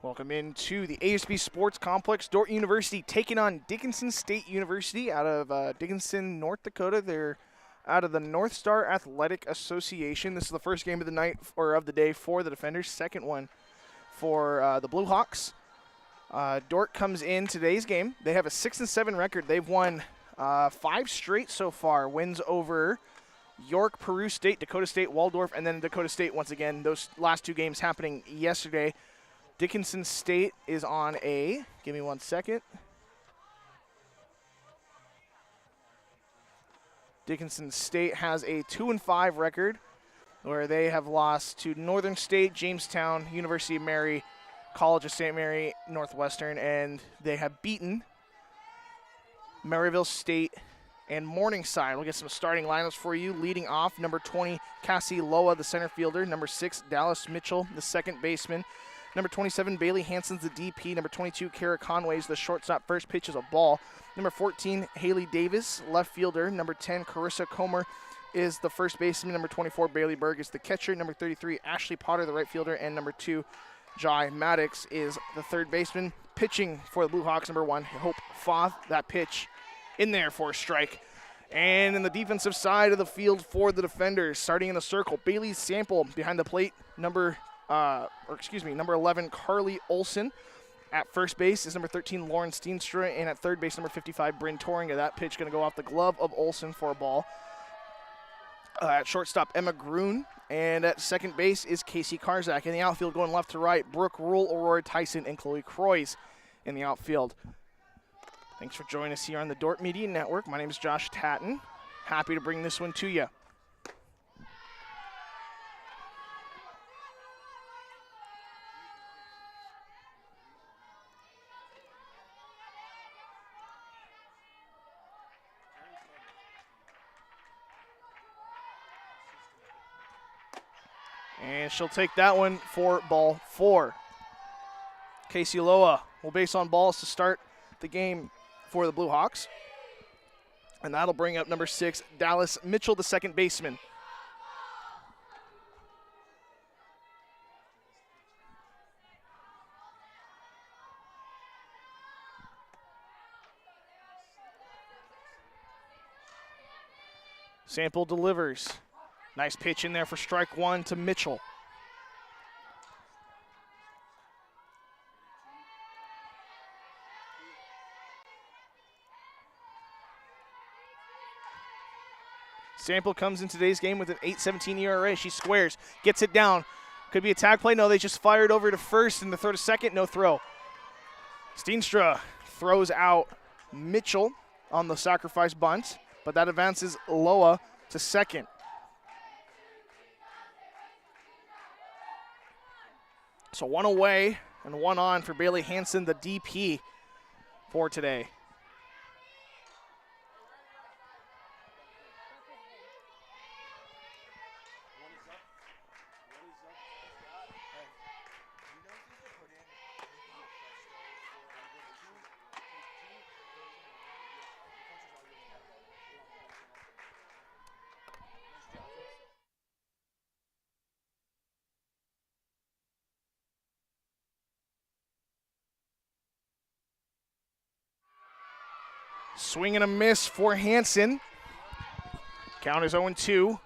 Welcome into the ASB Sports Complex. Dordt University taking on Dickinson State University out of Dickinson, North Dakota. They're out of the North Star Athletic Association. This is the first game of the night or of the day for the Defenders. Second one for the Blue Hawks. Dordt comes in today's game. They have a 6-7 record. They've won 5 straight so far. Wins over York, Peru State, Dakota State, Waldorf, and then Dakota State once again. Those last 2 games happening yesterday. Dickinson State is on a, give me 1 second. Dickinson State has a 2-5 record where they have lost to Northern State, Jamestown, University of Mary, College of St. Mary, Northwestern, and they have beaten Maryville State and Morningside. We'll get some starting lineups for you. Leading off, number 20, Cassie Loa, the center fielder. Number 6, Dallas Mitchell, the second baseman. Number 27, Bailey Hansen's the DP. Number 22, Kara Conway's the shortstop. First pitch is a ball. Number 14, Haley Davis, left fielder. Number 10, Carissa Comer is the first baseman. Number 24, Bailey Berg is the catcher. Number 33, Ashley Potter, the right fielder. And number 2, Jai Maddox is the third baseman. Pitching for the Blue Hawks, number 1, Hope Foth. That pitch in there for a strike. And in the defensive side of the field for the Defenders, starting in the circle, Bailey Sample behind the plate. Number 11, Carly Olson. At first base is number 13, Lauren Steenstra, and at third base, number 55, Bryn Torringa. That pitch going to go off the glove of Olson for a ball. At shortstop, Emma Grun, and at second base is Casey Karzak. In the outfield, going left to right, Brooke Rule, Aurora Tyson, and Chloe Croys in the outfield. Thanks for joining us here on the Dordt Media Network. My name is Josh Tatton. Happy to bring this one to you. And she'll take that one for ball 4. Casey Loa will base on balls to start the game for the Blue Hawks. And that'll bring up number 6, Dallas Mitchell, the second baseman. Sample delivers. Nice pitch in there for strike 1 to Mitchell. Sample comes in today's game with an 8.17 ERA. She squares, gets it down. Could be a tag play. No, they just fired over to first and the throw to second. No throw. Steenstra throws out Mitchell on the sacrifice bunt, but that advances Loa to second. So 1 away and 1 on for Bailey Hansen, the DP for today. Swing and a miss for Hansen. Count is 0-2.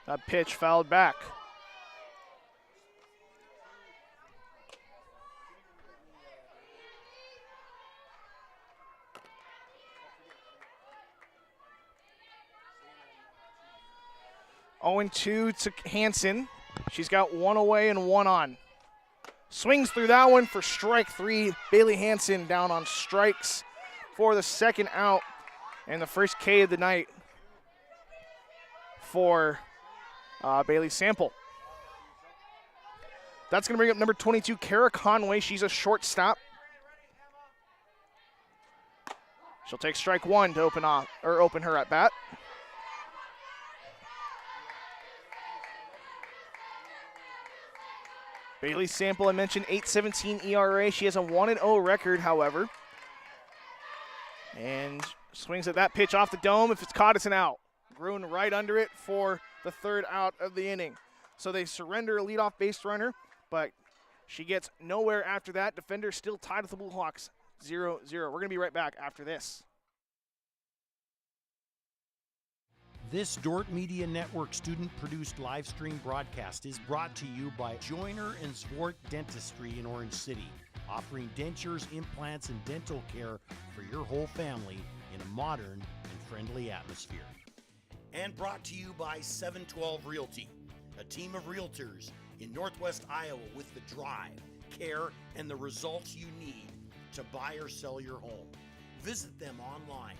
That pitch fouled back. Oh, 2 to Hansen. She's got 1 away and 1 on. Swings through that one for strike 3. Bailey Hansen down on strikes for the second out and the first K of the night for Bailey Sample. That's going to bring up number 22, Kara Conway. She's a shortstop. She'll take strike 1 to open her at bat. Bailey Sample, I mentioned 8.17 ERA. She has a 1-0 record, however. And swings at that pitch off the dome. If it's caught, it's an out. Gruen right under it for the third out of the inning. So they surrender a leadoff base runner, but she gets nowhere after that. Defenders still tied with the Blue Hawks, 0-0. We're going to be right back after this. This Dordt Media Network student-produced live stream broadcast is brought to you by Joyner and Zwart Dentistry in Orange City, offering dentures, implants, and dental care for your whole family in a modern and friendly atmosphere. And brought to you by 712 Realty, a team of realtors in Northwest Iowa with the drive, care, and the results you need to buy or sell your home. Visit them online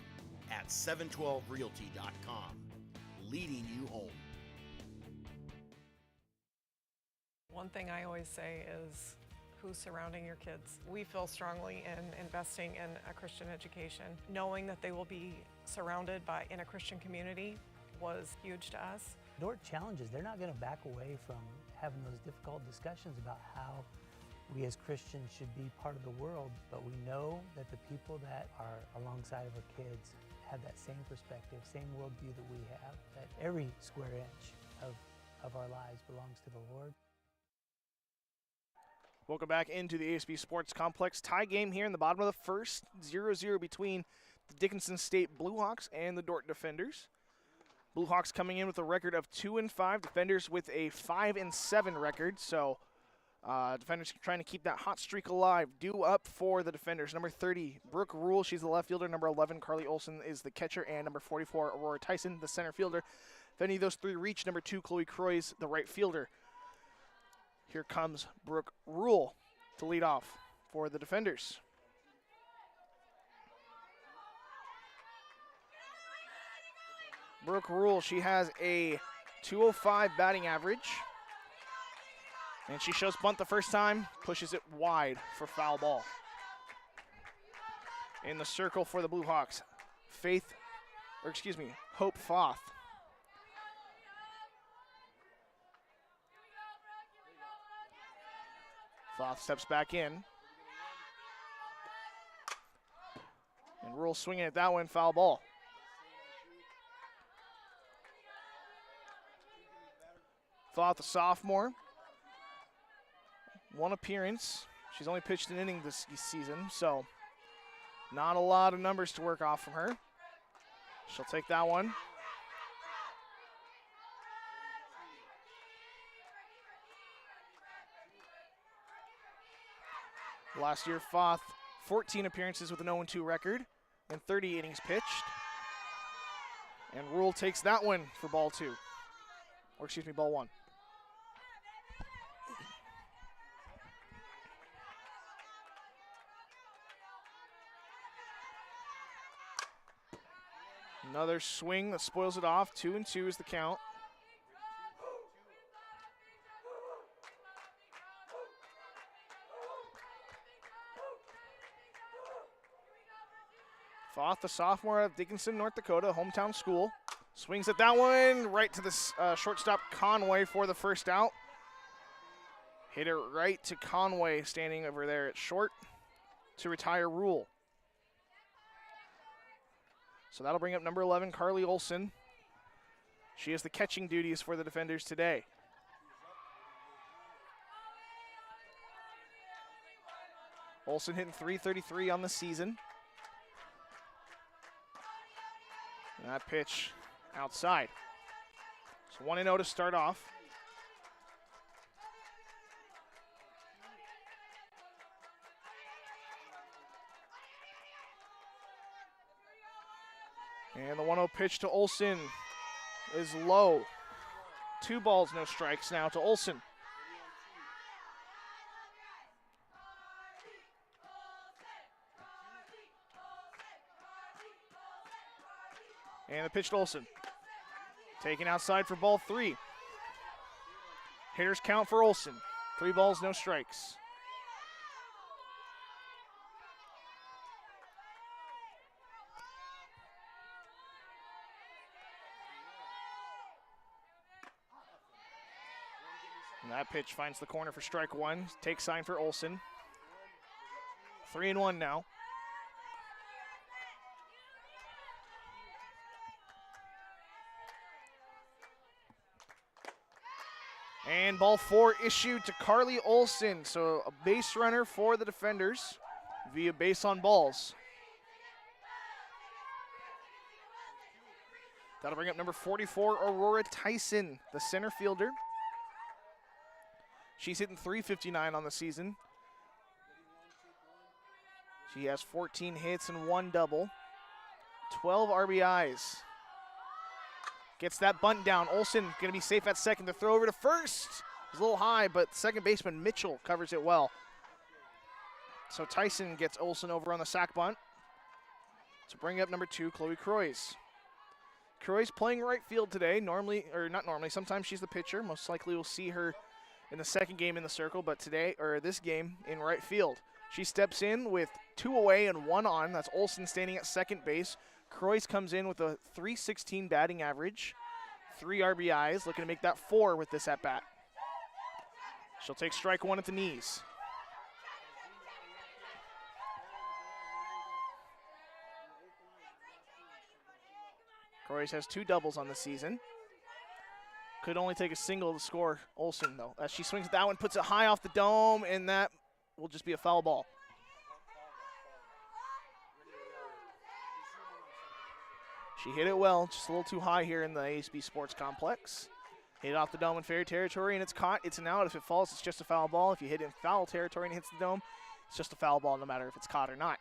at 712realty.com, leading you home. One thing I always say is who's surrounding your kids. We feel strongly in investing in a Christian education. Knowing that they will be surrounded in a Christian community was huge to us. Dordt challenges, they're not going to back away from having those difficult discussions about how we as Christians should be part of the world, but we know that the people that are alongside of our kids have that same perspective, same worldview that we have, that every square inch of our lives belongs to the Lord. Welcome back into the ASB Sports Complex. Tie game here in the bottom of the first, 0-0 between the Dickinson State Blue Hawks and the Dordt Defenders. Blue Hawks coming in with a record of 2-5, Defenders with a 5-7 record. So Defenders trying to keep that hot streak alive. Due up for the Defenders. Number 30, Brooke Rule, she's the left fielder. Number 11, Carly Olson is the catcher. And number 44, Aurora Tyson, the center fielder. If any of those three reach, number 2, Chloe Croys, the right fielder. Here comes Brooke Rule to lead off for the Defenders. Brooke Rule, she has a .205 batting average. And she shows bunt the first time, pushes it wide for foul ball. In the circle for the Blue Hawks, Hope Foth. Foth steps back in. And Rule swinging at that one, foul ball. Foth, a sophomore. One appearance. She's only pitched an inning this season, so not a lot of numbers to work off from her. She'll take that one. Last year, Foth, 14 appearances with an 0-2 record and 30 innings pitched. And Rule takes that one for ball one. Another swing that spoils it off. 2-2 is the count. Foth, the sophomore of Dickinson, North Dakota, hometown school. Swings at that one, right to the shortstop Conway for the first out. Hit it right to Conway, standing over there at short to retire Rule. So that'll bring up number 11, Carly Olson. She has the catching duties for the Defenders today. Olson hitting .333 on the season. And that pitch outside. So 1-0 to start off. And the 1-0 pitch to Olson is low. 2 balls, no strikes now to Olson. And the pitch to Olson. Taken outside for ball 3. Hitters count for Olson. 3 balls, no strikes. And that pitch finds the corner for strike 1. Take sign for Olson. 3-1 now. And ball 4 issued to Carly Olson. So a base runner for the defenders via base on balls. That'll bring up number 44, Aurora Tyson, the center fielder. She's hitting .359 on the season. She has 14 hits and 1 double, 12 RBIs. Gets that bunt down. Olson going to be safe at second. The throw over to first is a little high, but second baseman Mitchell covers it well. So Tyson gets Olson over on the sac bunt to bring up number 2, Chloe Croys. Croy's playing right field today. Normally, or not normally, sometimes she's the pitcher. Most likely we'll see her in the second game in the circle, but today, or this game, in right field. She steps in with 2 away and 1 on. That's Olson standing at second base. Croy's comes in with a .316 batting average, 3 RBIs, looking to make that 4 with this at-bat. She'll take strike 1 at the knees. Croy's has 2 doubles on the season. Could only take a single to score Olson, though. As she swings at that one, puts it high off the dome, and that will just be a foul ball. She hit it well, just a little too high here in the ASB Sports Complex. Hit it off the dome in fair territory, and it's caught. It's an out. If it falls, it's just a foul ball. If you hit it in foul territory and it hits the dome, it's just a foul ball no matter if it's caught or not.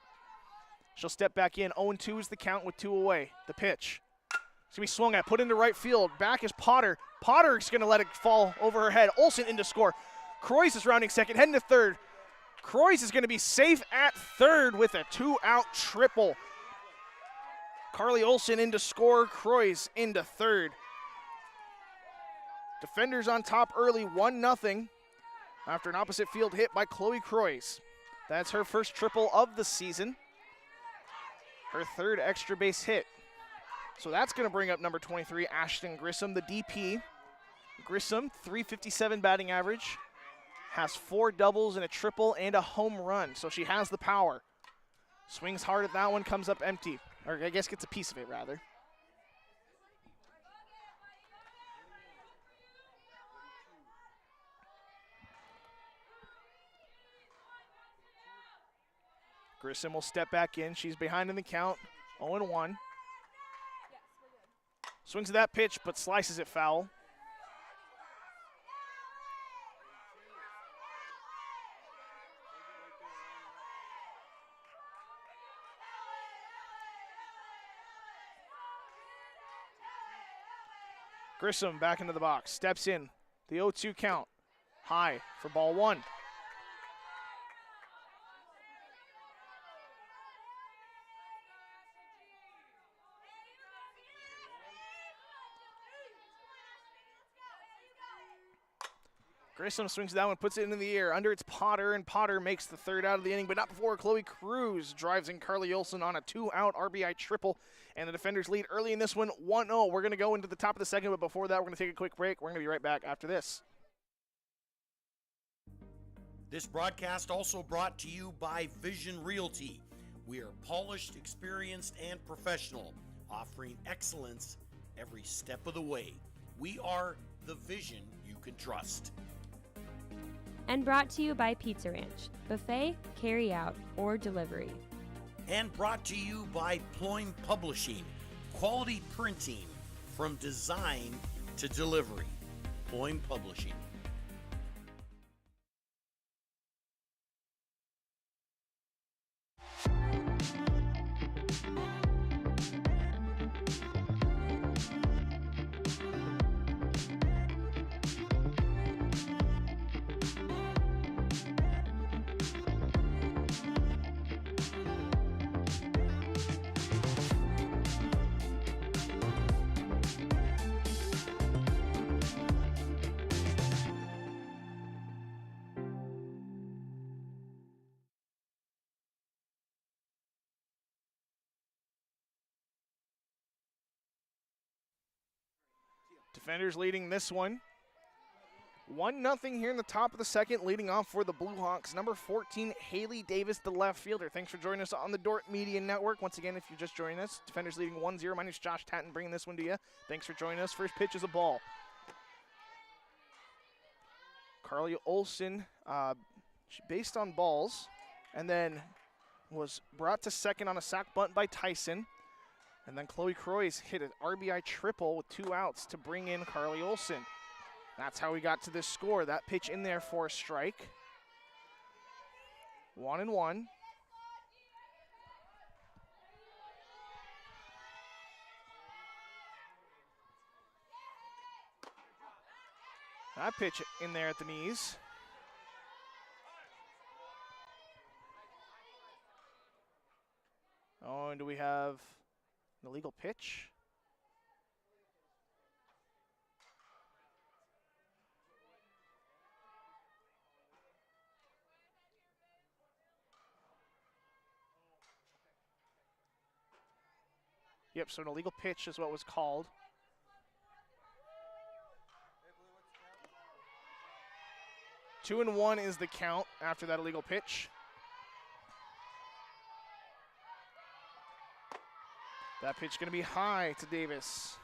She'll step back in. 0-2 is the count with 2 away. The pitch. It's going to be swung at, put into right field. Back is Potter. Potter's going to let it fall over her head. Olson in to score. Croys is rounding second, heading to third. Croys is going to be safe at third with a 2-out triple. Carly Olson in to score. Croys into third. Defenders on top early, 1-0 after an opposite field hit by Chloe Croys. That's her first triple of the season. Her 3rd extra base hit. So that's going to bring up number 23, Ashton Grissom, the DP. Grissom, .357 batting average, has 4 doubles and a triple and a home run, so she has the power. Swings hard at that one, comes up empty, or I guess gets a piece of it, rather. Grissom will step back in. She's behind in the count, 0-1. Swings at that pitch, but slices it foul. Grissom back into the box, steps in. The 0-2 count, high for ball 1. Grissom swings that one, puts it into the air. Under it's Potter, and Potter makes the 3rd out of the inning, but not before Chloe Cruz drives in Carly Olson on a 2-out RBI triple, and the defenders lead early in this one, 1-0. We're going to go into the top of the second, but before that, we're going to take a quick break. We're going to be right back after this. This broadcast also brought to you by Vision Realty. We are polished, experienced, and professional, offering excellence every step of the way. We are the vision you can trust. And brought to you by Pizza Ranch, buffet, carry out, or delivery. And brought to you by Ployne Publishing, quality printing from design to delivery. Ployne Publishing. Defenders leading this one. 1-0 here in the top of the second, leading off for the Blue Hawks. Number 14, Haley Davis, the left fielder. Thanks for joining us on the Dordt Media Network. Once again, if you're just joining us, defenders leading 1-0. My name is Josh Tatton, bringing this one to you. Thanks for joining us. First pitch is a ball. Carly Olson, based on balls, and then was brought to second on a sac bunt by Tyson. And then Chloe Croix hit an RBI triple with 2 outs to bring in Carly Olson. That's how we got to this score. That pitch in there for a strike. 1-1. That pitch in there at the knees. Oh, and do we have an illegal pitch? Yep, so an illegal pitch is what was called. Two and 1 is the count after that illegal pitch. That pitch going to be high to Davis.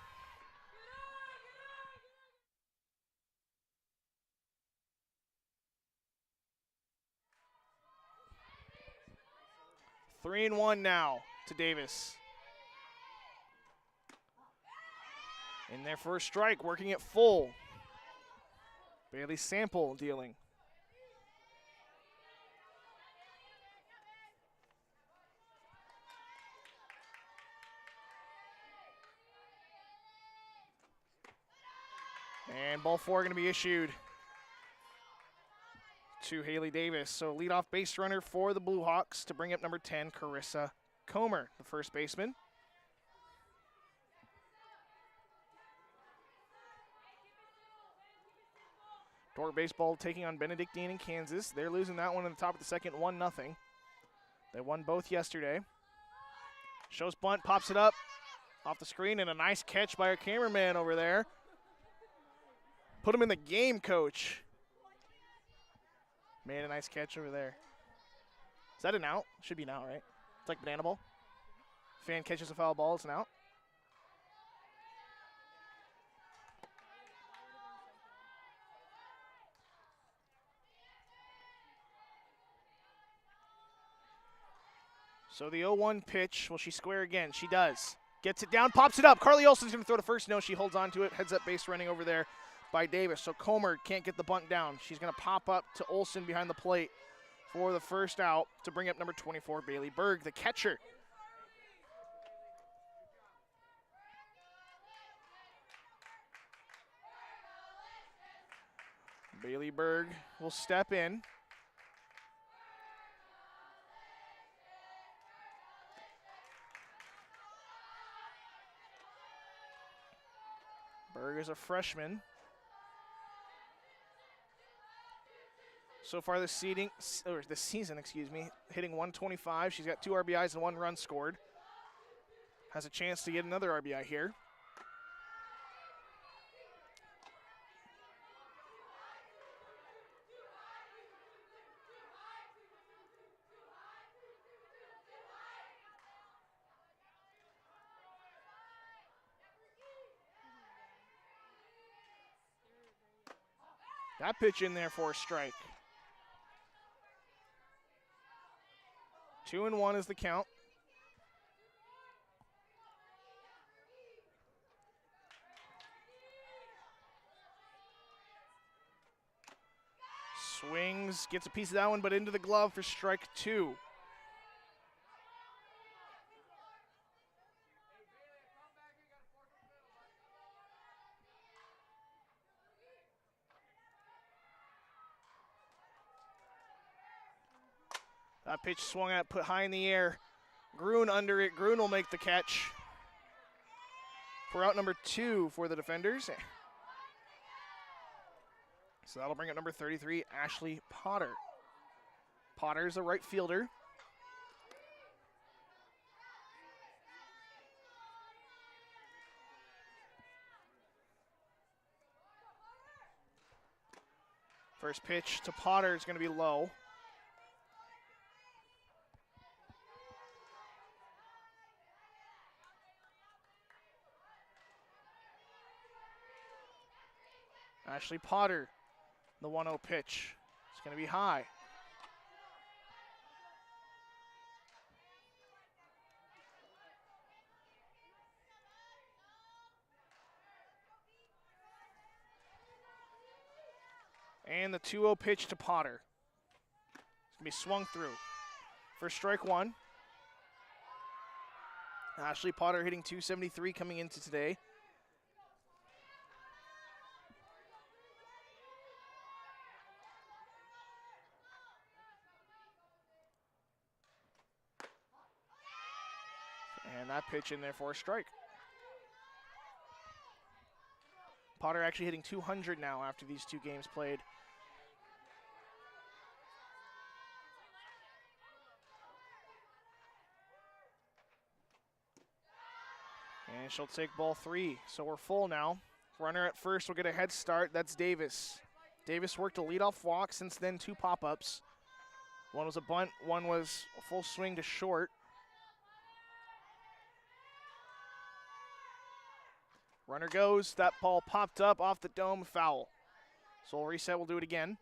Three and 1 now to Davis. In there for a strike, working it full. Bailey Sample dealing. And ball 4 going to be issued to Haley Davis. So leadoff base runner for the Blue Hawks to bring up number 10, Carissa Comer, the first baseman. Dordt baseball taking on Benedictine in Kansas. They're losing that one in the top of the second, 1-0. They won both yesterday. Shows bunt, pops it up off the screen, and a nice catch by our cameraman over there. Put him in the game, coach. Made a nice catch over there. Is that an out? Should be an out, right? It's like banana ball. Fan catches a foul ball, it's an out. So the 0-1 pitch, will she square again? She does. Gets it down, pops it up. Carly Olson's going to throw to first. No, she holds on to it. Heads up base running over there by Davis. So Comer can't get the bunt down. She's going to pop up to Olson behind the plate for the first out to bring up number 24, Bailey Berg, the catcher. Bailey Berg will step in. Berg is a freshman. So far this season, hitting 125. She's got 2 RBIs and 1 run scored. Has a chance to get another RBI here. That pitch in there for a strike. 2-1 is the count. Swings, gets a piece of that one, but into the glove for strike 2. That pitch swung at, put high in the air. Grun under it. Grun will make the catch for out number 2 for the defenders. So that'll bring up number 33, Ashley Potter. Potter's a right fielder. First pitch to Potter is going to be low. Ashley Potter The 1-0 pitch. It's going to be high. And the 2-0 pitch to Potter. It's going to be swung through. First strike one. Ashley Potter hitting .273 coming into today. And that pitch in there for a strike. Potter actually hitting .200 now after these two games played. And she'll take ball 3. So we're full now. Runner at first will get a head start. That's Davis. Davis worked a leadoff walk, since then 2 pop-ups. One was a bunt, one was a full swing to short. Runner goes, that ball popped up off the dome, foul. So we'll reset, we'll do it again.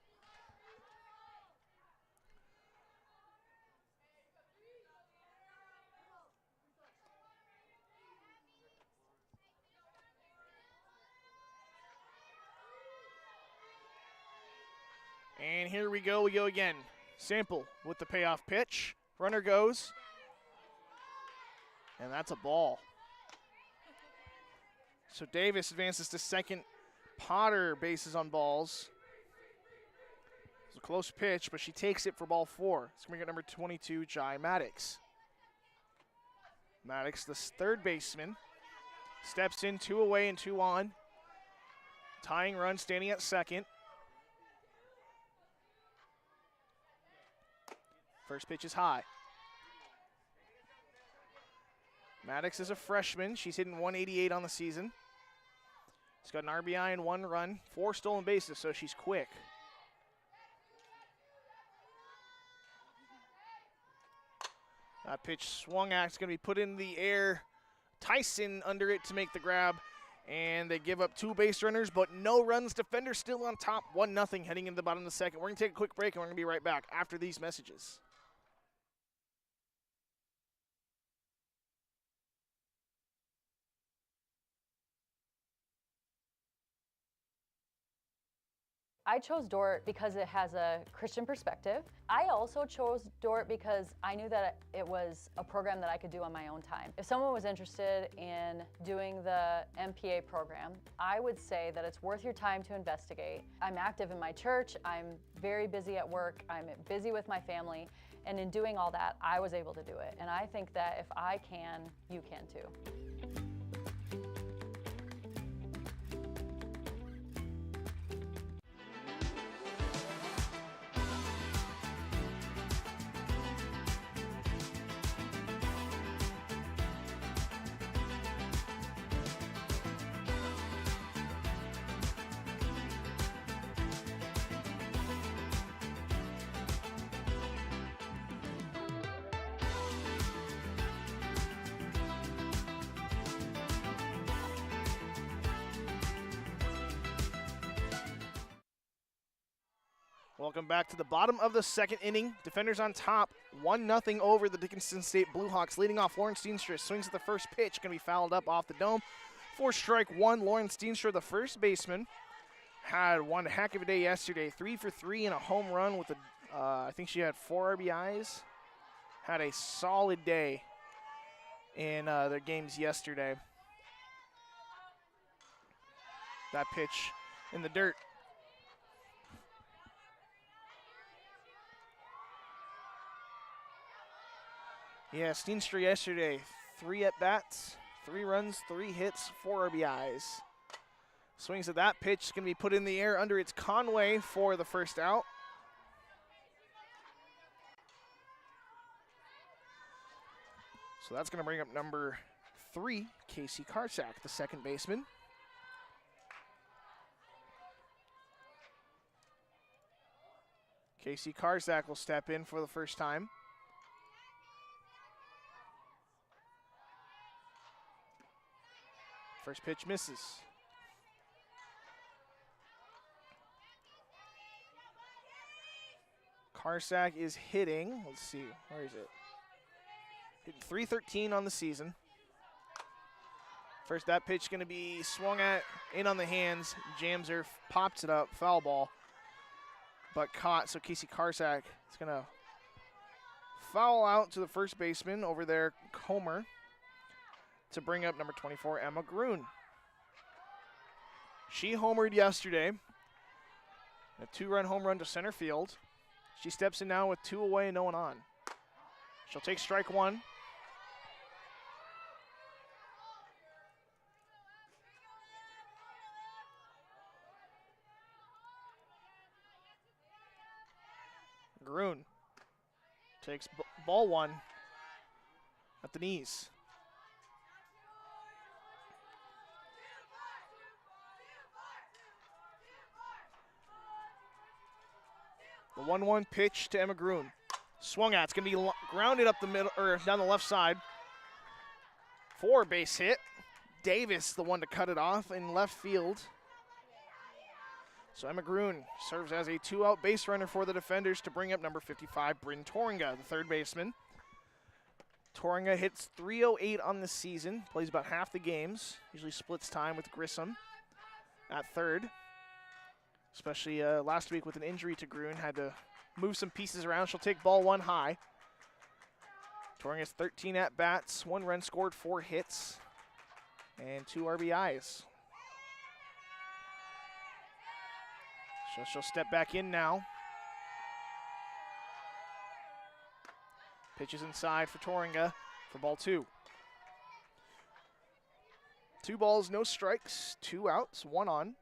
And here we go again. Sample with the payoff pitch. Runner goes. And that's a ball. So Davis advances to second. Potter bases on balls. It's a close pitch, but she takes it for ball 4. It's going to be number 22, Jai Maddox. Maddox, the third baseman, steps in, 2 away and 2 on. Tying run, standing at second. First pitch is high. Maddox is a freshman. She's hitting .188 on the season. She's got an RBI and 1 run, 4 stolen bases, so she's quick. That pitch swung at, it's going to be put in the air. Tyson under it to make the grab, and they give up 2 base runners, but no runs. Defender still on top, 1-0 heading into the bottom of the second. We're going to take a quick break, and we're going to be right back after these messages. I chose Dordt because it has a Christian perspective. I also chose Dordt because I knew that it was a program that I could do on my own time. If someone was interested in doing the MPA program, I would say that it's worth your time to investigate. I'm active in my church, I'm very busy at work, I'm busy with my family, and in doing all that, I was able to do it. And I think that if I can, you can too. Welcome back to the bottom of the second inning. Defenders on top, 1-0 over the Dickinson State Bluehawks. Leading off, Lauren Steenstra swings at the first pitch, going to be fouled up off the dome. For strike 1, Lauren Steenstra, the first baseman, had one heck of a day yesterday. 3 for 3 and a home run with I think she had 4 RBIs. Had a solid day in their games yesterday. That pitch in the dirt. Yeah, Steenstra yesterday, 3 at-bats, 3 runs, 3 hits, 4 RBIs. Swings at that pitch, is going to be put in the air under its Conway for the first out. So that's going to bring up number 3, Casey Karsak, the second baseman. Casey Karsak will step in for the first time. First pitch misses. Karsak is hitting, let's see, where is it? Hitting .313 on the season. First, that pitch going to be swung at, in on the hands. Jamser pops it up, foul ball, but caught. So Casey Karsak is going to foul out to the first baseman over there, Comer, to bring up number 24, Emma Grun. She homered yesterday. A 2-run home run to center field. She steps in now with 2 away and no one on. She'll take strike 1. Grun takes ball 1 at the knees. The 1-1 pitch to Emma Grun. Swung at. It's going to be grounded up the middle, or down the left side. 4 base hit. Davis, the one to cut it off in left field. So Emma Grun serves as a 2-out base runner for the defenders to bring up number 55, Bryn Toringa, the third baseman. Toringa hits .308 on the season, plays about half the games, usually splits time with Grissom at third. Especially last week with an injury to Grun, had to move some pieces around. She'll take ball 1 high. Toringa's 13 at-bats, 1 run scored, 4 hits, and 2 RBIs. So she'll step back in now. Pitches inside for Toringa for ball 2. 2 balls, no strikes, 2 outs, 1 on.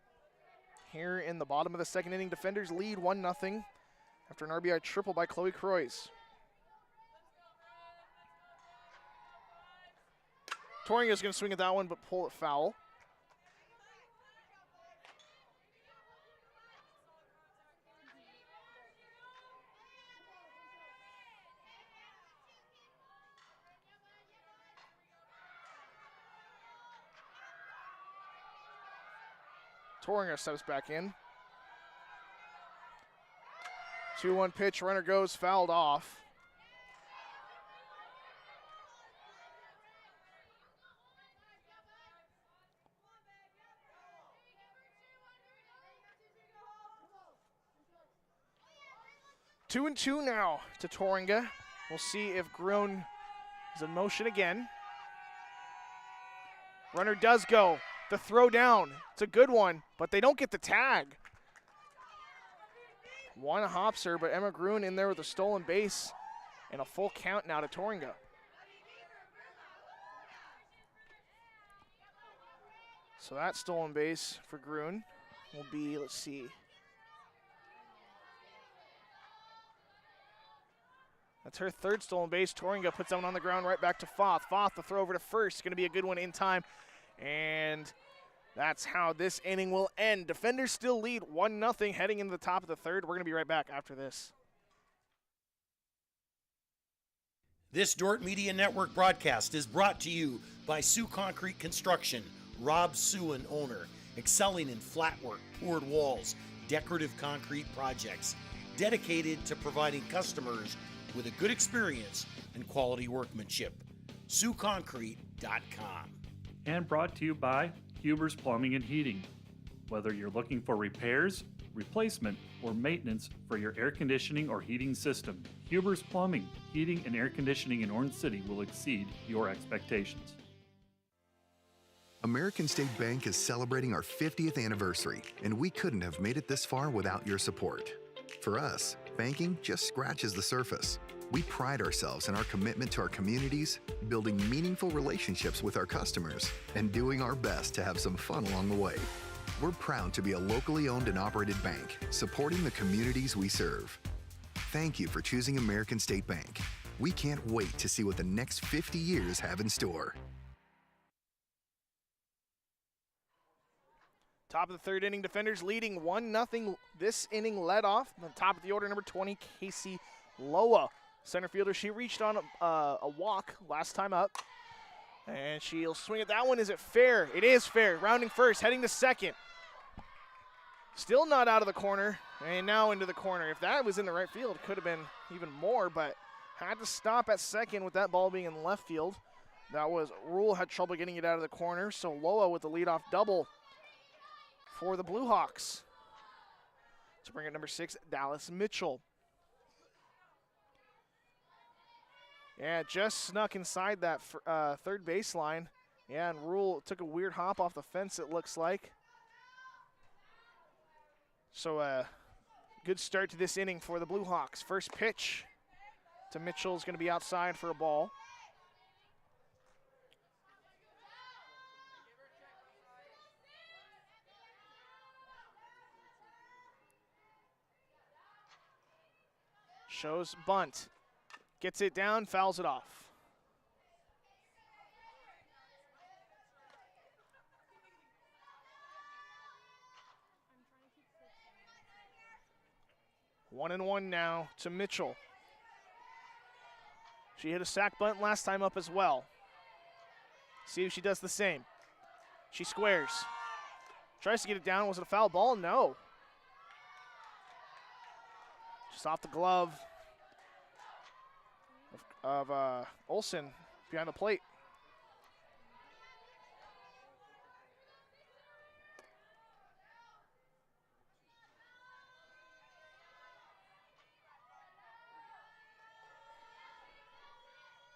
Here in the bottom of the second inning, defenders lead 1-0 after an RBI triple by Chloe Croys. Toringa's going to swing at that one, but pull it foul. Toringa steps back in. 2-1 pitch, runner goes, fouled off. Two and 2 now to Toringa. We'll see if Grun is in motion again. Runner does go. The throw down, it's a good one, but they don't get the tag. 1 hops her, but Emma Grun in there with a stolen base and a full count now to Toringa. So that stolen base for Grun will be, let's see. That's her 3rd stolen base. Toringa puts that one on the ground right back to Foth. Foth, the throw over to first, going to be a good one in time. And that's how this inning will end. Defenders still lead 1-0 heading into the top of the 3rd. We're going to be right back after this. This Dordt Media Network broadcast is brought to you by Sioux Concrete Construction, Rob Suin, owner, excelling in flat work, poured walls, decorative concrete projects, dedicated to providing customers with a good experience and quality workmanship. SiouxConcrete.com. And brought to you by Huber's Plumbing and Heating. Whether you're looking for repairs, replacement, or maintenance for your air conditioning or heating system, Huber's Plumbing, Heating, and Air Conditioning in Orange City will exceed your expectations. American State Bank is celebrating our 50th anniversary, and we couldn't have made it this far without your support. For us, banking just scratches the surface. We pride ourselves in our commitment to our communities, building meaningful relationships with our customers, and doing our best to have some fun along the way. We're proud to be a locally owned and operated bank, supporting the communities we serve. Thank you for choosing American State Bank. We can't wait to see what the next 50 years have in store. Top of the 3rd inning, defenders leading 1-0. This inning led off on the top of the order, number 20, Casey Loa. Center fielder, she reached on a walk last time up. And she'll swing at that one. Is it fair? It is fair. Rounding first, heading to second. Still not out of the corner, and now into the corner. If that was in the right field, it could have been even more, but had to stop at second with that ball being in left field. That was Rule had trouble getting it out of the corner, so Loa with the leadoff double for the Blue Hawks. To bring it number 6, Dallas Mitchell. Yeah, just snuck inside that third baseline. Yeah, and Rule took a weird hop off the fence, it looks like. So good start to this inning for the Blue Hawks. First pitch to Mitchell is going to be outside for a ball. Shows bunt. Gets it down, fouls it off. One and one now to Mitchell. She hit a sac bunt last time up as well. See if she does the same. She squares. Tries to get it down. Was it a foul ball? No. Just off the glove of Olsen behind the plate.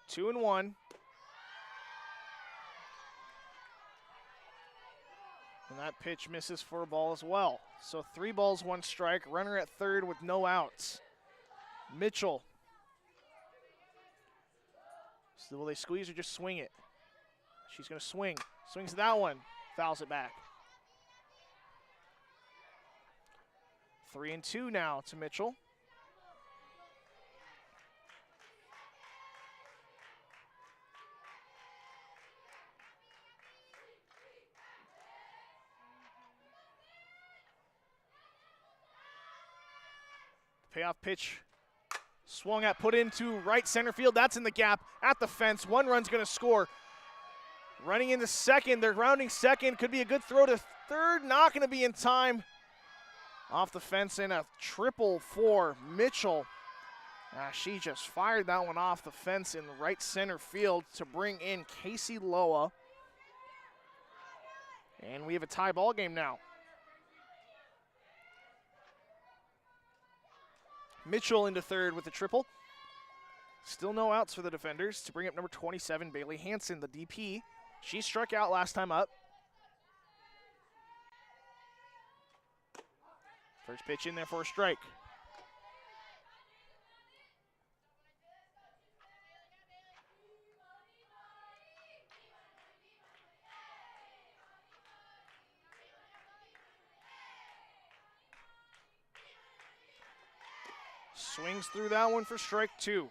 Two and one. And that pitch misses for a ball as well. So 3 balls, 1 strike. Runner at third with no outs. Mitchell. So will they squeeze or just swing it? She's going to swing. Swings that one. Fouls it back. 3-2 now to Mitchell. Payoff pitch swung at, put into right center field. That's in the gap at the fence. 1 run's going to score. Running into second. They're rounding second. Could be a good throw to third. Not going to be in time. Off the fence and a triple for Mitchell. She just fired that one off the fence in right center field to bring in Casey Loa. And we have a tie ball game now. Mitchell into third with the triple. Still no outs for the defenders to bring up number 27, Bailey Hansen, the DP. She struck out last time up. First pitch in there for a strike. Swings through that one for strike 2.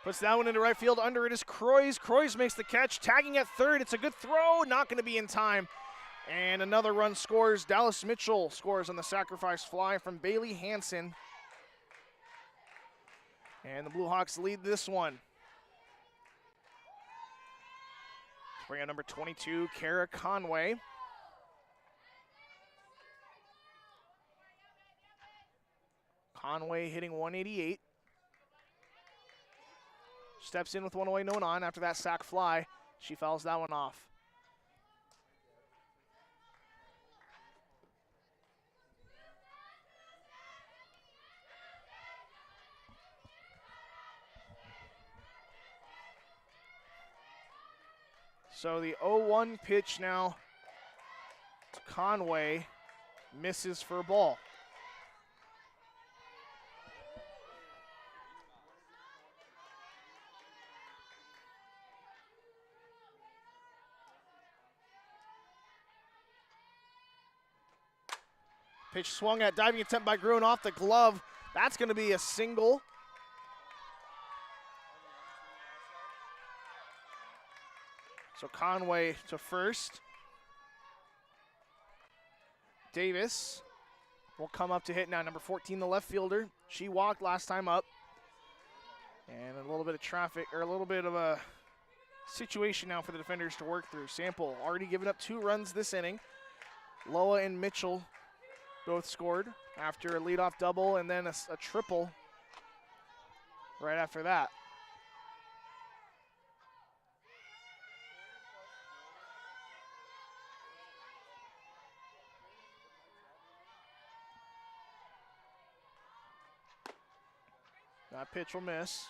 Puts that one into right field. Under it is Croys. Croys makes the catch. Tagging at third. It's a good throw. Not going to be in time. And another run scores. Dallas Mitchell scores on the sacrifice fly from Bailey Hansen. And the Blue Hawks lead this one. Bring out number 22, Kara Conway. Conway hitting 188. Steps in with 1 away, no one on after that sac fly. She fouls that one off. So the 0-1 pitch now to Conway misses for a ball. Pitch swung at, diving attempt by Gruen off the glove. That's going to be a single. So Conway to first. Davis will come up to hit now. Number 14, the left fielder. She walked last time up. And a little bit of traffic, or a little bit of a situation now for the defenders to work through. Sample already given up 2 runs this inning. Loa and Mitchell both scored after a leadoff double and then a triple right after that. That pitch will miss.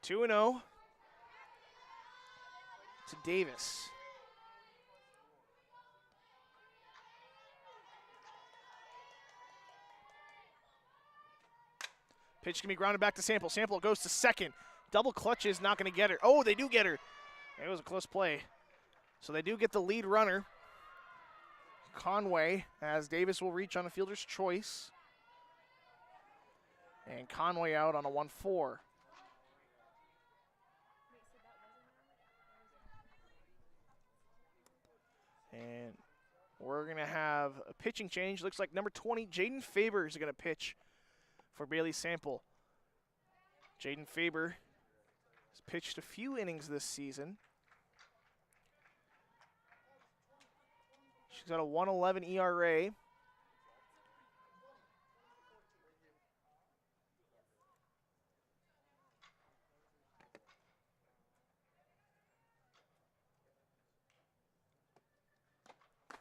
2-0 to Davis. Pitch can be grounded back to Sample. Sample goes to second. Double clutch is not going to get her. Oh, they do get her. It was a close play. So they do get the lead runner, Conway, as Davis will reach on a fielder's choice. And Conway out on a 1-4. And we're going to have a pitching change. Looks like number 20, Jaden Faber, is going to pitch for Bailey Sample. Jaden Faber has pitched a few innings this season. She's got a 1.11 ERA.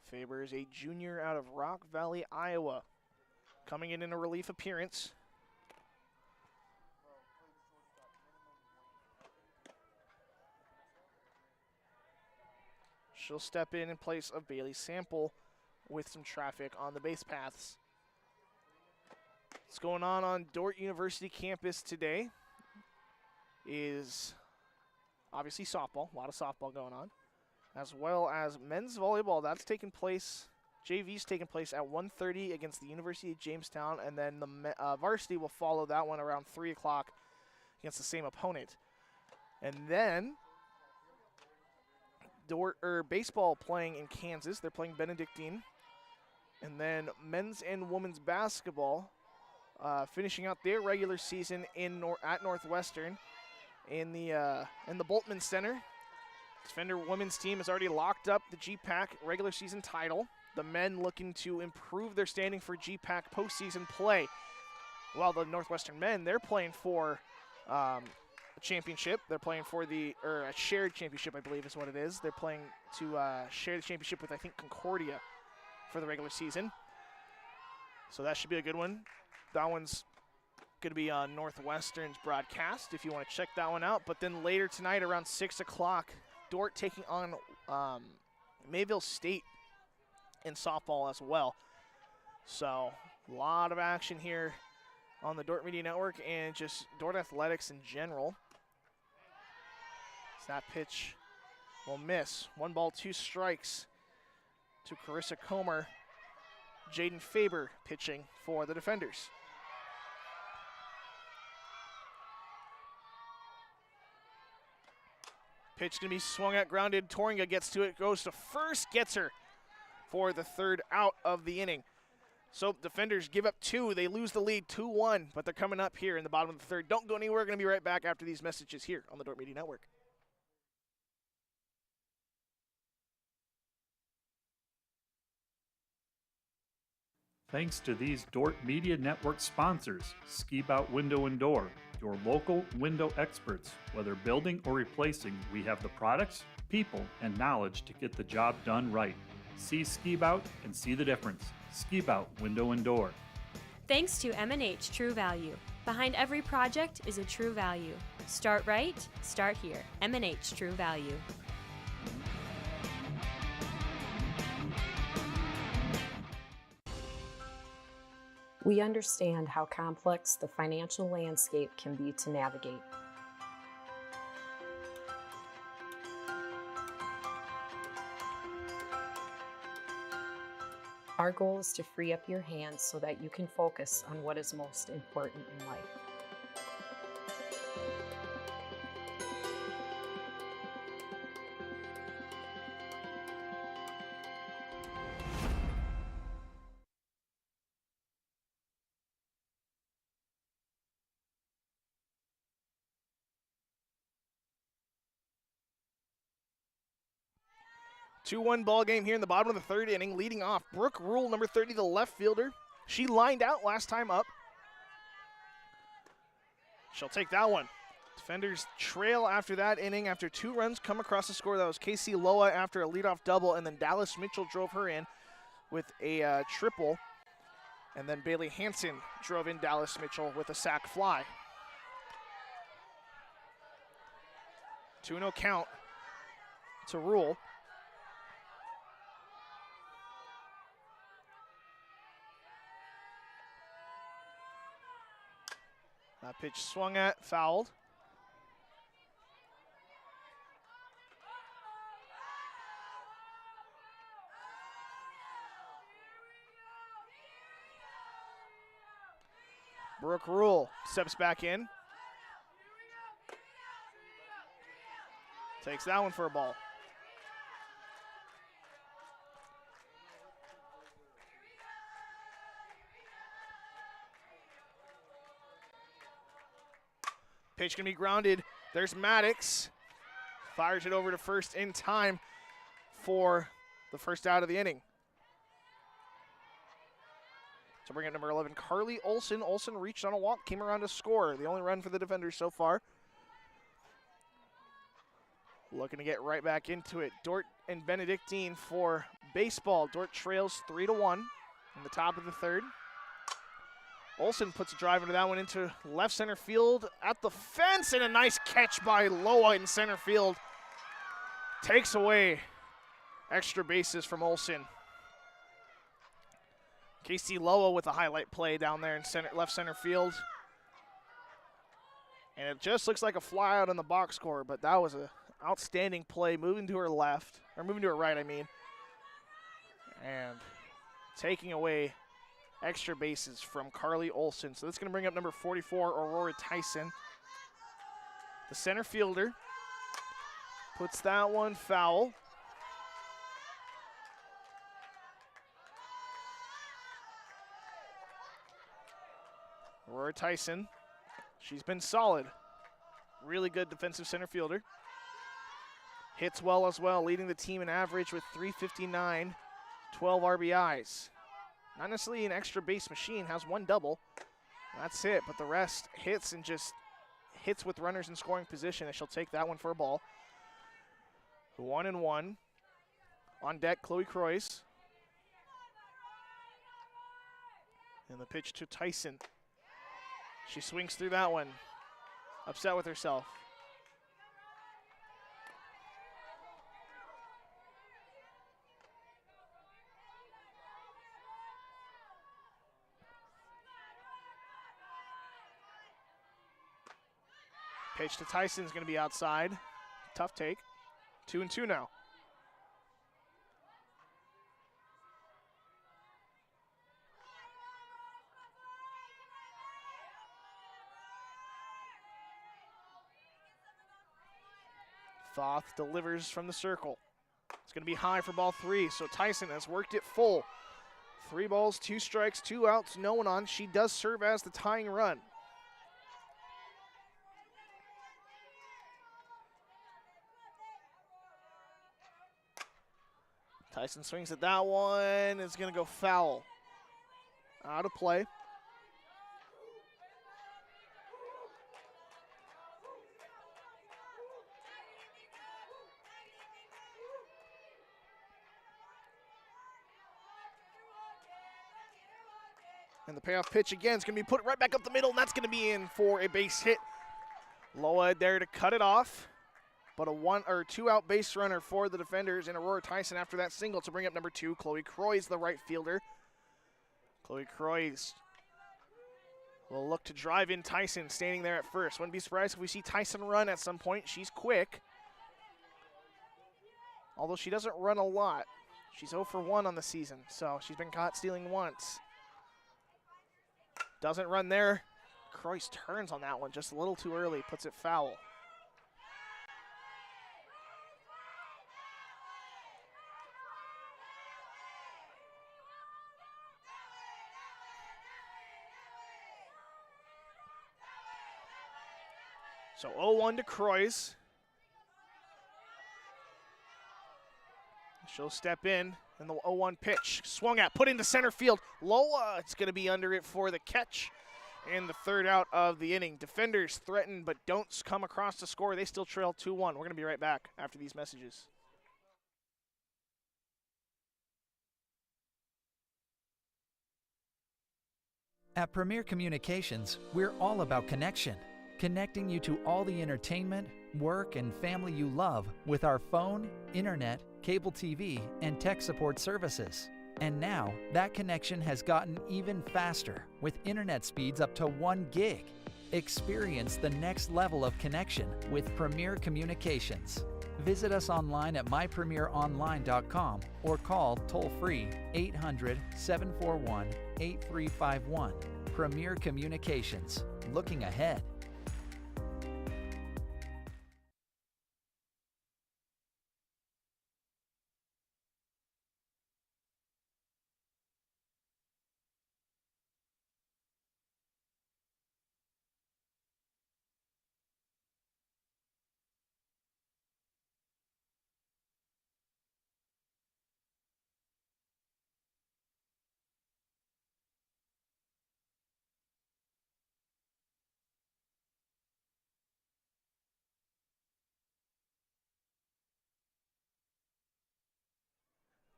Faber is a junior out of Rock Valley, Iowa, coming in a relief appearance. She'll step in place of Bailey Sample with some traffic on the base paths. What's going on Dordt University campus today is obviously softball, a lot of softball going on, as well as men's volleyball. That's taking place, JV's taking place at 1:30 against the University of Jamestown, and then the varsity will follow that one around 3 o'clock against the same opponent. And then baseball playing in Kansas. They're playing Benedictine. And then men's and women's basketball finishing out their regular season at Northwestern in the Boltman Center. Defender women's team has already locked up the GPAC regular season title. The men looking to improve their standing for GPAC postseason play. While the Northwestern men, they're playing for a championship. They're playing for a shared championship, I believe is what it is. They're playing to share the championship with, I think, Concordia for the regular season. So that should be a good one. That one's going to be on Northwestern's broadcast if you want to check that one out. But then later tonight around 6 o'clock, Dordt taking on Mayville State in softball as well. So a lot of action here on the Dordt Media Network and just Dordt athletics in general. So that pitch will miss. 1 ball, 2 strikes to Carissa Comer. Jaden Faber pitching for the defenders. Pitch going to be swung at, grounded. Torringa gets to it, goes to first, gets her for the 3rd out of the inning. So defenders give up 2. They lose the lead 2-1, but they're coming up here in the bottom of the 3rd. Don't go anywhere. We're going to be right back after these messages here on the Dordt Media Network. Thanks to these Dordt Media Network sponsors, Ski Bout Window and Door, your local window experts. Whether building or replacing, we have the products, people, and knowledge to get the job done right. See Ski Bout and see the difference. Ski Bout Window and Door. Thanks to M&H True Value. Behind every project is a true value. Start right, start here. M&H True Value. We understand how complex the financial landscape can be to navigate. Our goal is to free up your hands so that you can focus on what is most important in life. 2-1 ball game here in the bottom of the third inning. Leading off, Brooke Rule, number 30, the left fielder. She lined out last time up. She'll take that one. Defenders trail after that inning after 2 runs come across the score. That was Casey Loa after a leadoff double, and then Dallas Mitchell drove her in with a triple. And then Bailey Hansen drove in Dallas Mitchell with a sac fly. 2-0 count to Rule. That pitch swung at, fouled. Brooke Rule steps back in. Takes that one for a ball. Pitch gonna be grounded. There's Maddox. Fires it over to first in time for the first out of the inning. So bring up number 11, Carly Olson. Olson reached on a walk, came around to score. The only run for the defenders so far. Looking to get right back into it. Dordt and Benedictine for baseball. Dordt trails 3-1 in the top of the third. Olson puts a drive into that one into left center field at the fence, and a nice catch by Loa in center field. Takes away extra bases from Olson. Casey Loa with a highlight play down there in left center field. And it just looks like a fly out in the box score, but that was an outstanding play, moving to her left, or moving to her right, I mean. And taking away extra bases from Carly Olson. So that's going to bring up number 44, Aurora Tyson. The center fielder puts that one foul. Aurora Tyson, she's been solid. Really good defensive center fielder. Hits well as well, leading the team in average with .359, 12 RBIs. Not necessarily an extra base machine, has 1 double. That's it, but the rest hits and just hits with runners in scoring position, and she'll take that one for a ball. 1-1. On deck, Chloe Croix. And the pitch to Tyson. She swings through that one. Upset with herself. Pitch to Tyson is going to be outside. Tough take. 2-2 now. Thoth delivers from the circle. It's going to be high for ball 3, so Tyson has worked it full. 3 balls, 2 strikes, 2 outs, no one on. She does serve as the tying run. Tyson swings at that one. It's going to go foul. Out of play. And the payoff pitch again is going to be put right back up the middle, and that's going to be in for a base hit. Loa there to cut it off. But a 1 or 2 out base runner for the defenders, and Aurora Tyson after that single to bring up number 2, Chloe Croix, the right fielder. Chloe Croix will look to drive in Tyson standing there at first. Wouldn't be surprised if we see Tyson run at some point. She's quick. Although she doesn't run a lot. She's 0 for 1 on the season, so she's been caught stealing once. Doesn't run there. Croix turns on that one just a little too early, puts it foul. So 0-1 to Croix. She'll step in, and the 0-1 pitch. Swung at, put into center field. Loa, it's going to be under it for the catch. And the third out of the inning. Defenders threaten but don't come across to score. They still trail 2-1. We're going to be right back after these messages. At Premier Communications, we're all about connection. Connecting you to all the entertainment, work, and family you love with our phone, internet, cable TV, and tech support services. And now, that connection has gotten even faster with internet speeds up to 1 gig. Experience the next level of connection with Premier Communications. Visit us online at mypremieronline.com or call toll-free 800-741-8351. Premier Communications. Looking ahead.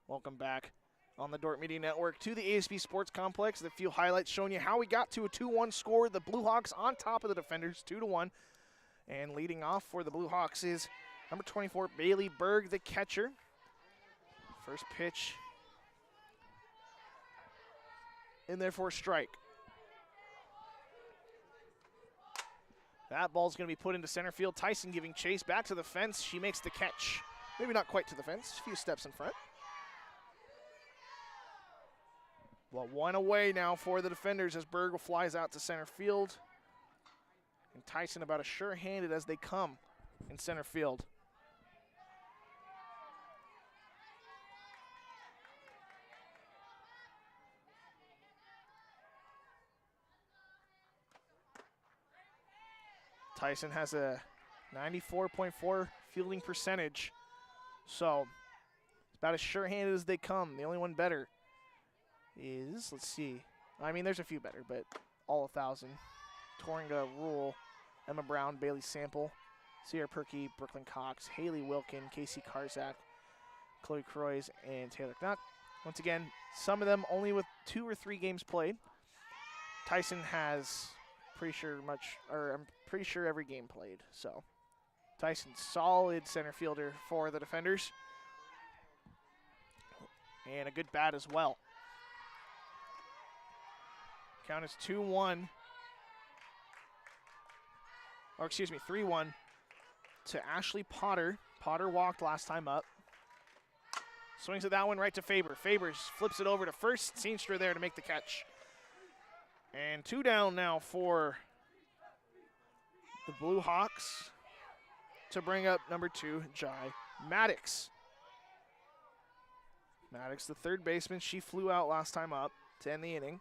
Welcome back on the Dordt Media Network to the ASB Sports Complex. The few highlights showing you how we got to a 2-1 score. The Blue Hawks on top of the defenders, 2-1. And leading off for the Blue Hawks is number 24, Bailey Berg, the catcher. First pitch in there for a strike. That ball's going to be put into center field. Tyson giving chase back to the fence. She makes the catch. Maybe not quite to the fence, a few steps in front. Well, one away now for the defenders as Berg flies out to center field. And Tyson about as sure-handed as they come in center field. Tyson has a 94.4 fielding percentage. So, it's about as sure-handed as they come. The only one better is, let's see, I mean, there's a few better, but all 1,000. Toringa Rule, Emma Brown, Bailey Sample, Sierra Perkey, Brooklyn Cox, Haley Wilkin, Casey Karzak, Chloe Croys, and Taylor Knuck. Once again, some of them only with 2 or 3 games played. Tyson has I'm pretty sure every game played. So Tyson, solid center fielder for the defenders. And a good bat as well. Count is 2-1. Or excuse me, 3-1 to Ashley Potter. Potter walked last time up. Swings at that one right to Faber. Faber flips it over to first. Seenstra there to make the catch. And 2 down now for the Blue Hawks to bring up number 2, Jai Maddox. Maddox, the third baseman, she flew out last time up to end the inning.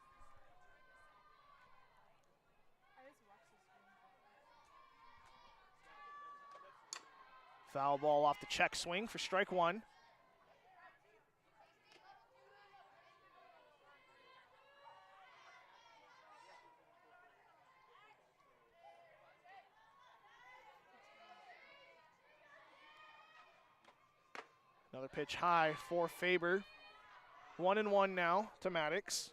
Foul ball off the check swing for strike 1. Another pitch high for Faber. 1-1 now to Maddox.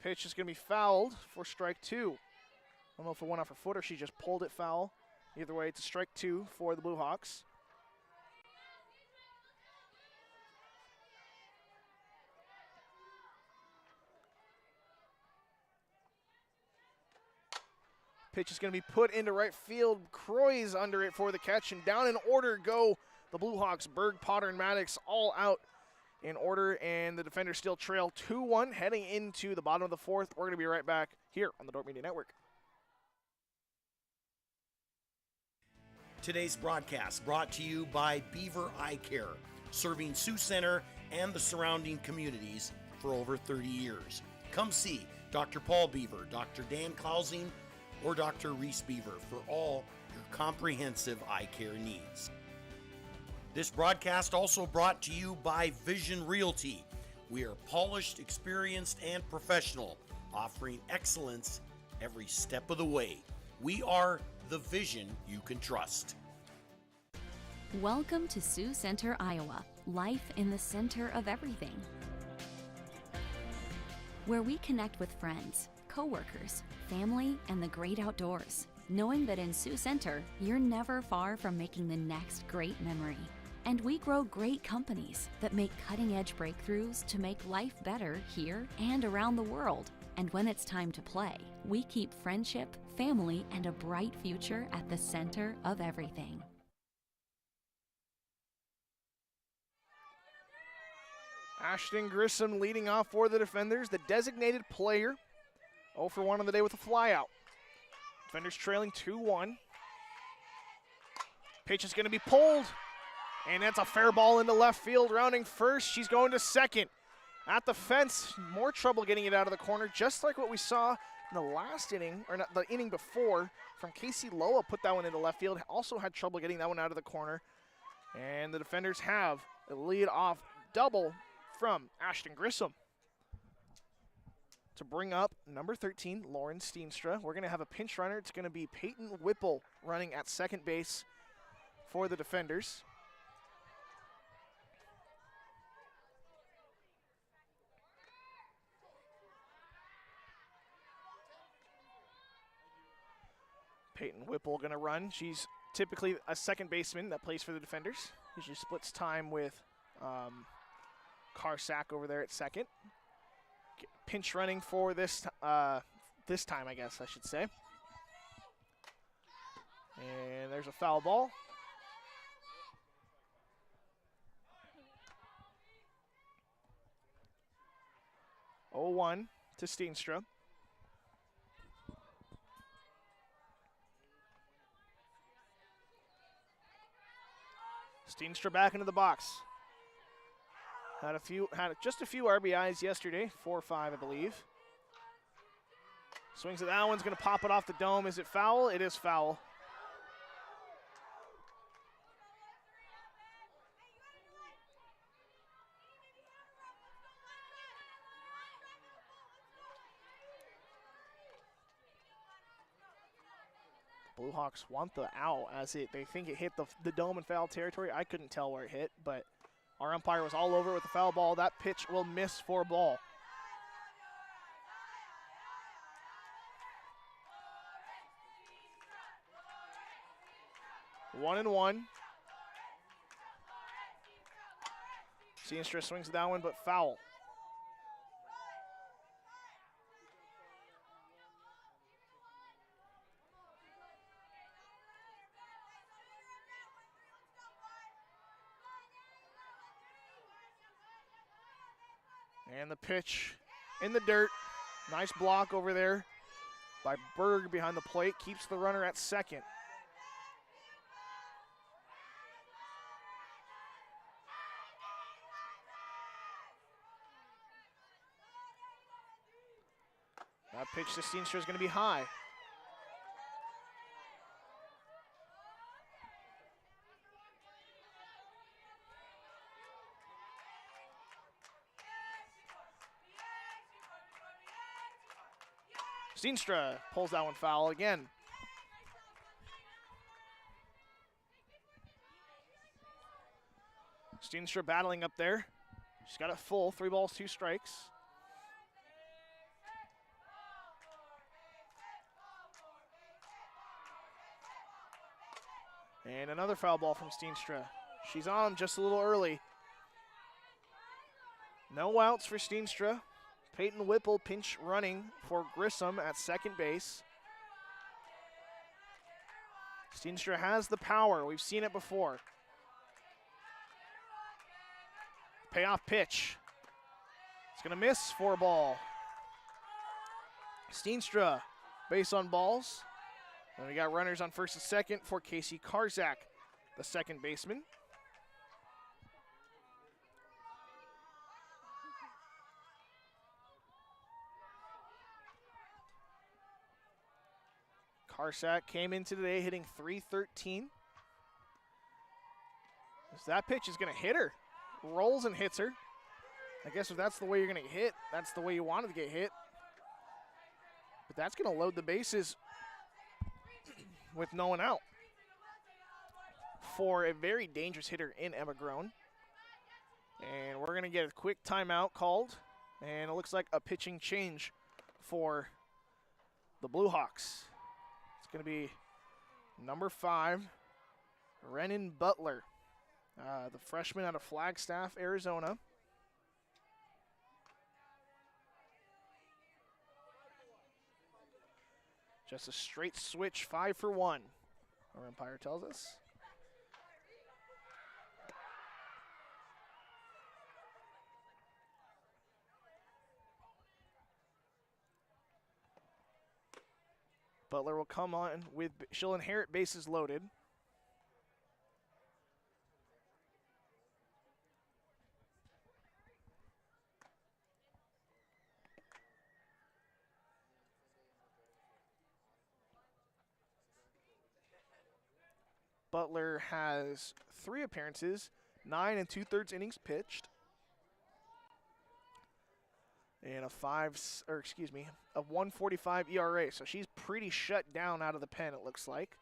Pitch is going to be fouled for strike 2. I don't know if it went off her foot or she just pulled it foul. Either way, it's a strike 2 for the Blue Hawks. Pitch is going to be put into right field. Croy's under it for the catch, and down in order go the Blue Hawks. Berg, Potter, and Maddox all out in order, and the defenders still trail 2-1 heading into the bottom of the 4th. We're going to be right back here on the Dordt Media Network. Today's broadcast brought to you by Beaver Eye Care, serving Sioux Center and the surrounding communities for over 30 years. Come see Dr. Paul Beaver, Dr. Dan Clausing, or Dr. Reese Beaver for all your comprehensive eye care needs. This broadcast also brought to you by Vision Realty. We are polished, experienced, and professional, offering excellence every step of the way. We are the vision you can trust. Welcome to Sioux Center, Iowa. Life in the center of everything. Where we connect with friends, coworkers, family, and the great outdoors. Knowing that in Sioux Center, you're never far from making the next great memory. And we grow great companies that make cutting-edge breakthroughs to make life better here and around the world. And when it's time to play, we keep friendship, family, and a bright future at the center of everything. Ashton Grissom leading off for the defenders, the designated player. 0 for 1 on the day with a flyout. Defenders trailing 2-1. Pitch is going to be pulled. And that's a fair ball into left field. Rounding first, she's going to second. At the fence, more trouble getting it out of the corner, just like what we saw in the last inning, or not the inning before, from Casey Loa. Put that one into left field. Also had trouble getting that one out of the corner. And the defenders have a lead-off double from Ashton Grissom. To bring up number 13, Lauren Steenstra. We're going to have a pinch runner. It's going to be Peyton Whipple running at second base for the defenders. Peyton Whipple going to run. She's typically a second baseman that plays for the defenders. Usually splits time with Karsak over there at second. Pinch running for this time, I guess I should say. And there's a foul ball. Oh, 1 to Steenstra. Steenstra back into the box. Had just a few RBIs yesterday, 4 or 5, I believe. Swings at that one's going to pop it off the dome. Is it foul? It is foul. Blue Hawks want the out as they think it hit the dome in foul territory. I couldn't tell where it hit, but our umpire was all over it with the foul ball. That pitch will miss for a ball. One and one. Steenstra swings that one, but foul. And the pitch in the dirt. Nice block over there by Berg behind the plate. Keeps the runner at second. That pitch to Steenstra is going to be high. Steenstra pulls that one foul again. Steenstra battling up there. She's got it full, 3 balls, 2 strikes. And another foul ball from Steenstra. She's on just a little early. No outs for Steenstra. Peyton Whipple pinch running for Grissom at second base. Steenstra has the power. We've seen it before. Payoff pitch. It's going to miss for a ball. Steenstra, base on balls. And we got runners on first and second for Casey Karzak, the second baseman. Karsak came in today hitting .313. So that pitch is going to hit her. Rolls and hits her. I guess if that's the way you're going to get hit, that's the way you wanted to get hit. But that's going to load the bases with no one out for a very dangerous hitter in Emma Groen. And we're going to get a quick timeout called. And it looks like a pitching change for the Blue Hawks. It's going to be number 5, Renan Butler, the freshman out of Flagstaff, Arizona. Just a straight switch, 5 for 1, our umpire tells us. Butler will come on with, she'll inherit bases loaded. Butler has 3 appearances, 9 2/3 innings pitched, and a 1.45 ERA. So she's pretty shut down out of the pen, it looks like.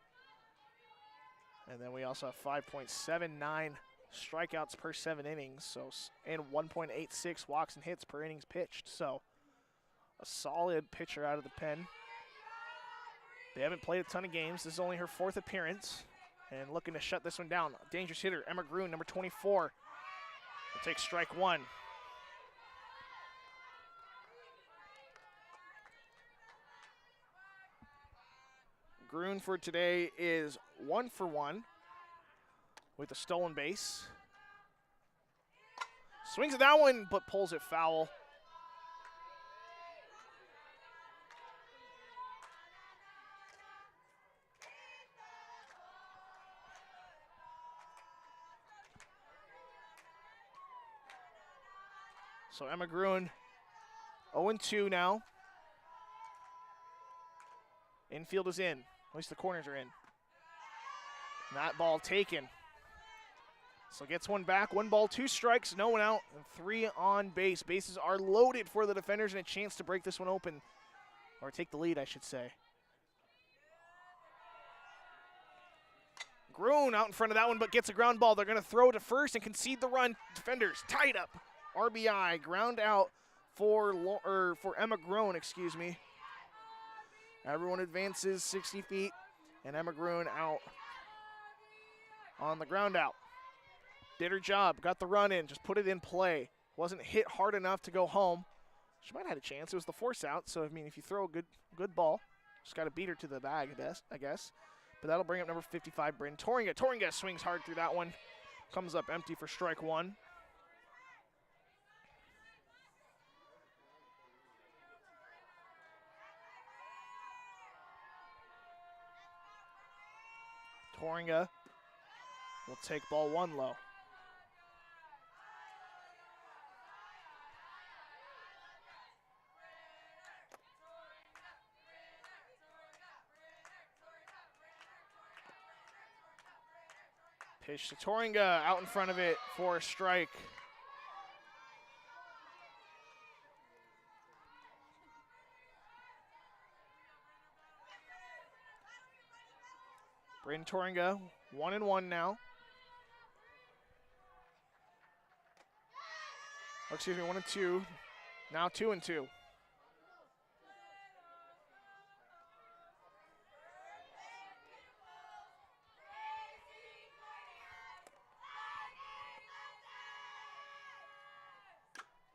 And then we also have 5.79 strikeouts per 7 innings, and 1.86 walks and hits per innings pitched. So a solid pitcher out of the pen. They haven't played a ton of games. This is only her 4th appearance. And looking to shut this one down. Dangerous hitter, Emma Groen, number 24. Will take strike 1. Groen for today is 1 for 1 with a stolen base. Swings at that one, but pulls it foul. So Emma Groen, 0-2 now. Infield is in. At least the corners are in. And that ball taken. So gets one back. 1 ball, 2 strikes, no one out, and 3 on base. Bases are loaded for the defenders and a chance to break this one open. Or take the lead, I should say. Groen out in front of that one, but gets a ground ball. They're going to throw to first and concede the run. Defenders tied up. RBI, ground out for Emma Groen, excuse me. Everyone advances 60 feet, and Emma Groen out on the ground out. Did her job, got the run in, just put it in play. Wasn't hit hard enough to go home. She might have had a chance. It was the force out, so I mean, if you throw a good ball, just got to beat her to the bag, I guess. But that'll bring up number 55, Bryn Torringa. Torringa swings hard through that one. Comes up empty for strike 1. Torringa will take ball 1 low. Pitch to Torringa, out in front of it for a strike. Bryn Torringa, 1-1 now. Oh, excuse me, 1-2. Now 2-2.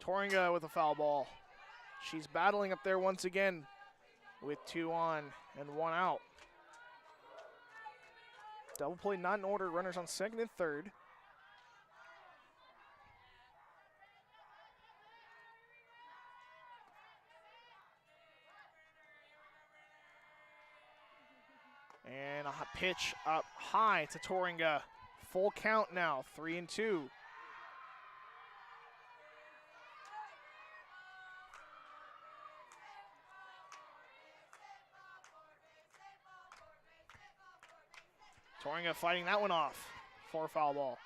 Torringa with a foul ball. She's battling up there once again with 2 on and 1 out. Double play not in order, runners on second and third. And a pitch up high to Torringa. Full count now, 3-2. Toringa fighting that one off for a foul ball.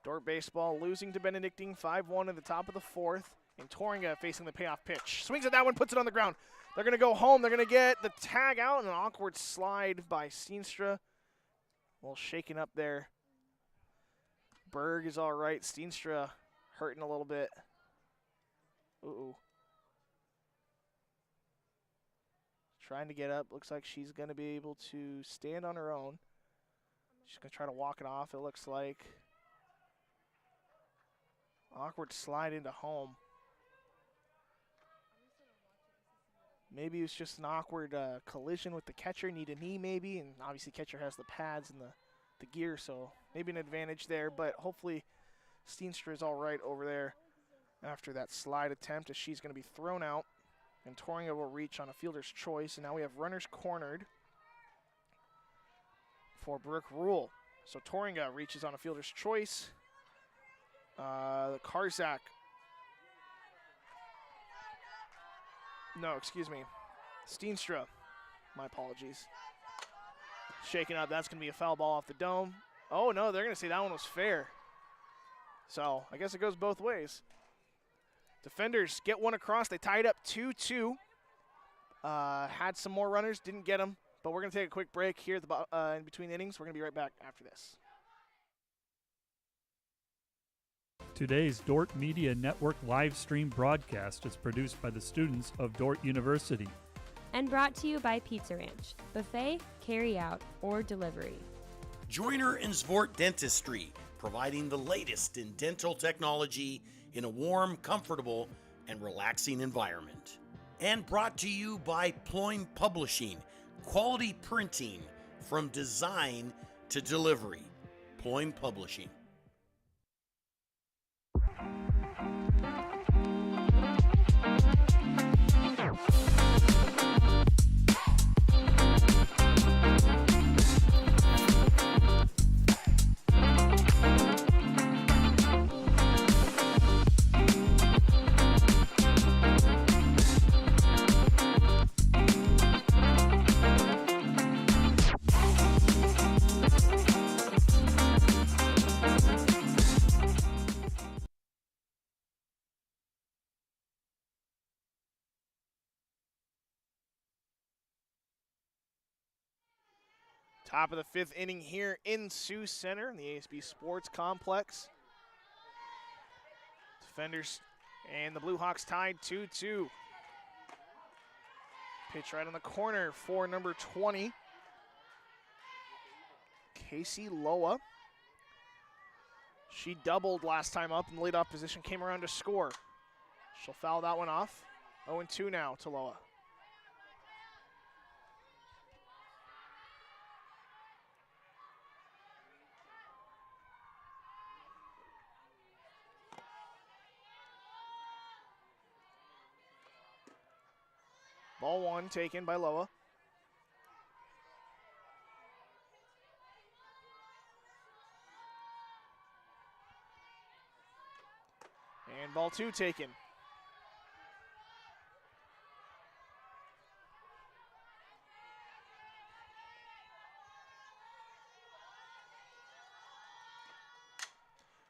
Dordt baseball losing to Benedictine 5-1 at the top of the fourth. And Toringa facing the payoff pitch. Swings at that one, puts it on the ground. They're going to go home. They're going to get the tag out and an awkward slide by Steenstra. A little shaken up there. Berg is all right. Steenstra hurting a little bit. Ooh. Trying to get up. Looks like she's going to be able to stand on her own. She's going to try to walk it off, it looks like. Awkward slide into home. Maybe it was just an awkward collision with the catcher. Need a knee maybe, and obviously catcher has the pads and the gear, so maybe an advantage there, but hopefully Steenstra is all right over there after that slide attempt as she's going to be thrown out, and Toringa will reach on a fielder's choice, and now we have runners cornered for Brooke Rule. So Toringa reaches on a fielder's choice. Karzak. No, excuse me. Steenstra. My apologies. Shaking up. That's going to be a foul ball off the dome. Oh, no, they're going to say that one was fair. So I guess it goes both ways. Defenders get one across. They tied up 2-2. Had some more runners. Didn't get them. But we're going to take a quick break here at the, in between innings. We're going to be right back after this. Today's Dordt Media Network live stream broadcast is produced by the students of Dordt University. And brought to you by Pizza Ranch, buffet, carry out, or delivery. Joyner and Svort Dentistry, providing the latest in dental technology in a warm, comfortable, and relaxing environment. And brought to you by Ployne Publishing, quality printing from design to delivery. Ployne Publishing. Top of the fifth inning here in Sioux Center in the ASB Sports Complex. Defenders and the Blue Hawks tied 2-2. Pitch right on the corner for number 20, Casey Loa. She doubled last time up in the leadoff position, came around to score. She'll foul that one off. 0-2 now to Loa. Ball one taken by Loa. And ball two taken.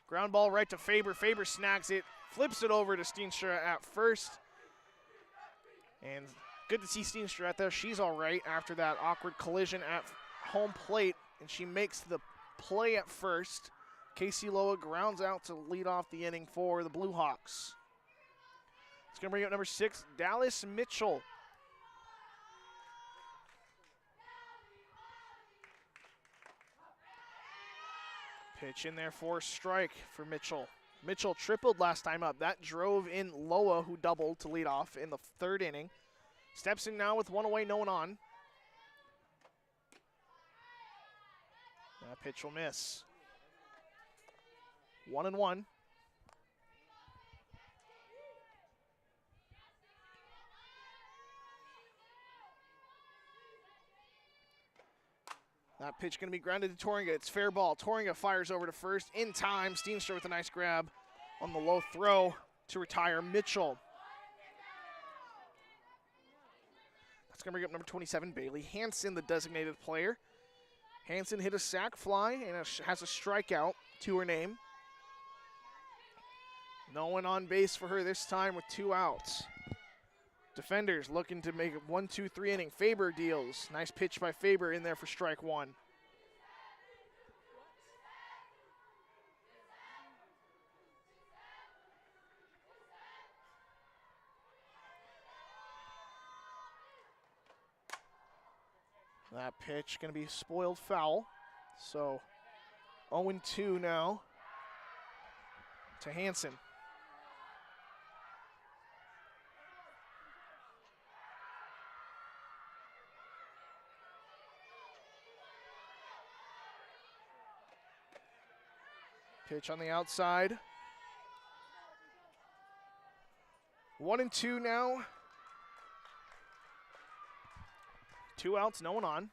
Ground ball right to Faber. Faber snags it, flips it over to Steenstra at first. And good to see Steenstra out there. She's all right after that awkward collision at home plate, and she makes the play at first. Casey Loa grounds out to lead off the inning for the Blue Hawks. It's going to bring up number 6, Dallas Mitchell. Pitch in there for a strike for Mitchell. Mitchell tripled last time up. That drove in Loa, who doubled to lead off in the third inning. Steps in now with one away, no one on. That pitch will miss. 1-1. That pitch going to be grounded to Toringa. It's fair ball. Toringa fires over to first in time. Steenstra with a nice grab on the low throw to retire Mitchell. That's going to bring up number 27, Bailey Hansen, the designated player. Hansen hit a sac fly and has a strikeout to her name. No one on base for her this time with 2 outs. Defenders looking to make it 1-2-3 inning. Faber deals. Nice pitch by Faber in there for strike 1. That pitch going to be spoiled foul. So 0-2 now to Hansen. Pitch on the outside. 1-2 now. 2 outs, no one on.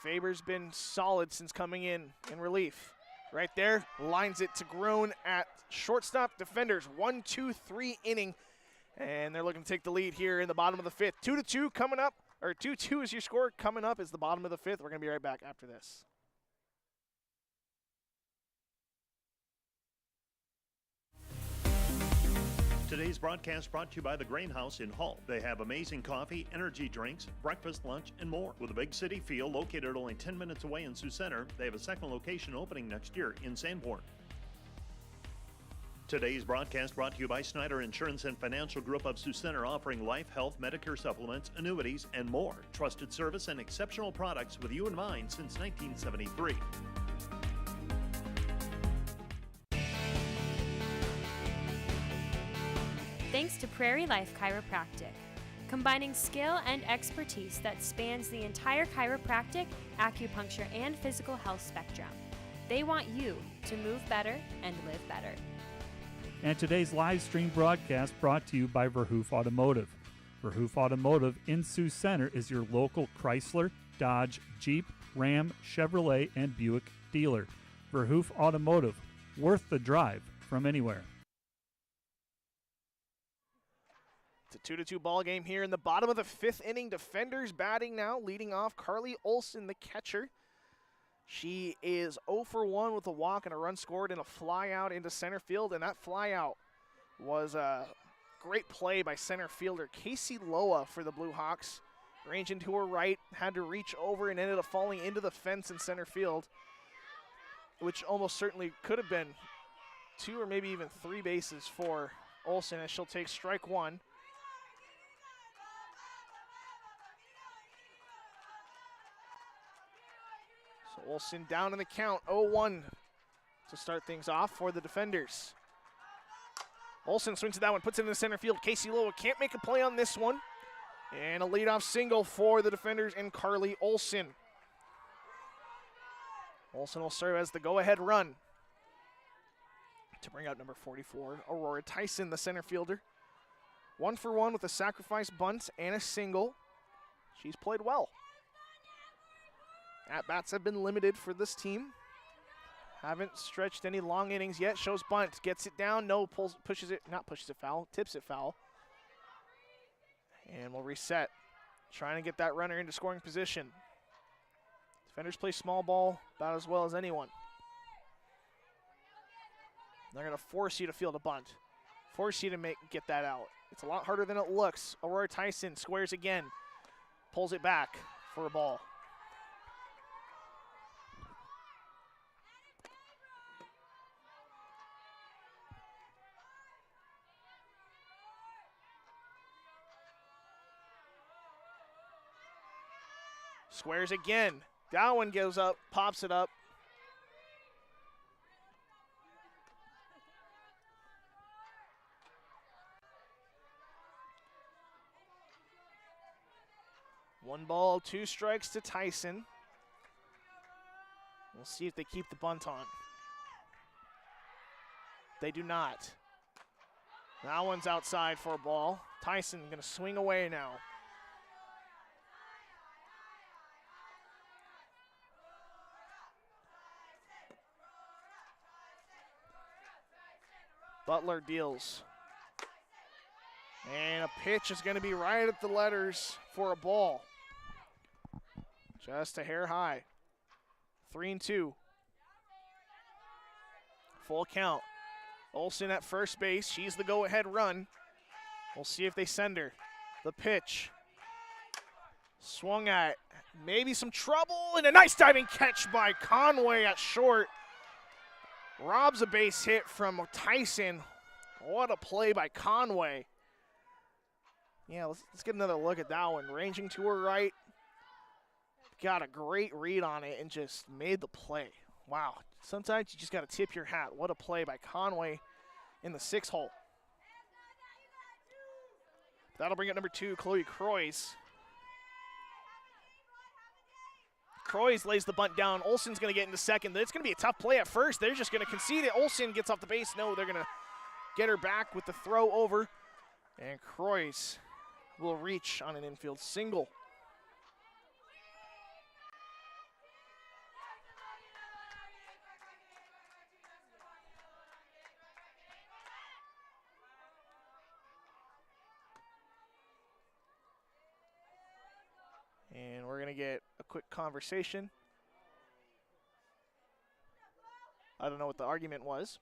Faber's been solid since coming in relief. Right there, lines it to Groen at shortstop. Defenders, 1-2-3 inning. And they're looking to take the lead here in the bottom of the 5th. 2-2 coming up, or 2-2 is your score. Coming up is the bottom of the 5th. We're going to be right back after this. Today's broadcast brought to you by the Grain House in Hull. They have amazing coffee, energy drinks, breakfast, lunch, and more. With a big city feel, located only 10 minutes away in Sioux Center, they have a second location opening next year in Sanborn. Today's broadcast brought to you by Snyder Insurance and Financial Group of Sioux Center, offering life, health, Medicare supplements, annuities, and more. Trusted service and exceptional products with you in mind since 1973. Thanks to Prairie Life Chiropractic, combining skill and expertise that spans the entire chiropractic, acupuncture, and physical health spectrum. They want you to move better and live better. And today's live stream broadcast brought to you by Verhoof Automotive. Verhoof Automotive in Sioux Center is your local Chrysler, Dodge, Jeep, Ram, Chevrolet, and Buick dealer. Verhoof Automotive, worth the drive from anywhere. It's a 2-2 ball game here in the bottom of the 5th inning. Defenders batting now, leading off Carly Olson, the catcher. She is 0 for 1 with a walk and a run scored and a fly out into center field, and that fly out was a great play by center fielder Casey Loa for the Blue Hawks. Ranging to her right, had to reach over and ended up falling into the fence in center field, which almost certainly could have been 2 or maybe even 3 bases for Olson as she'll take strike 1. So Olson down in the count, 0-1 to start things off for the defenders. Olson swings to that one, puts it in the center field. Casey Loa can't make a play on this one. And a leadoff single for the defenders and Carly Olson. Olson will serve as the go-ahead run to bring out number 44, Aurora Tyson, the center fielder. 1 for 1 with a sacrifice bunt and a single. She's played well. At-bats have been limited for this team. Haven't stretched any long innings yet. Shows bunt, gets it down, no, pushes it foul, tips it foul. And we'll reset. Trying to get that runner into scoring position. Defenders play small ball about as well as anyone. They're going to force you to field a bunt. Force you to get that out. It's a lot harder than it looks. Aurora Tyson squares again. Pulls it back for a ball. Squares again. That one goes up, pops it up. One ball, 2 strikes to Tyson. We'll see if they keep the bunt on. They do not. That one's outside for a ball. Tyson going to swing away now. Butler deals. And a pitch is going to be right at the letters for a ball. Just a hair high. 3-2. Full count. Olsen at first base. She's the go-ahead run. We'll see if they send her. The pitch. Swung at. Maybe some trouble, and a nice diving catch by Conway at short. Robs a base hit from Tyson. What a play by Conway. Yeah, let's get another look at that one. Ranging to her right. Got a great read on it and just made the play. Wow. Sometimes you just got to tip your hat. What a play by Conway in the 6 hole. That'll bring up number 2, Chloe Croys. Croys lays the bunt down. Olsen's going to get into second. It's going to be a tough play at first. They're just going to concede it. Olsen gets off the base. No, they're going to get her back with the throw over. And Croys will reach on an infield single. And we're going to get a quick conversation. I don't know what the argument was.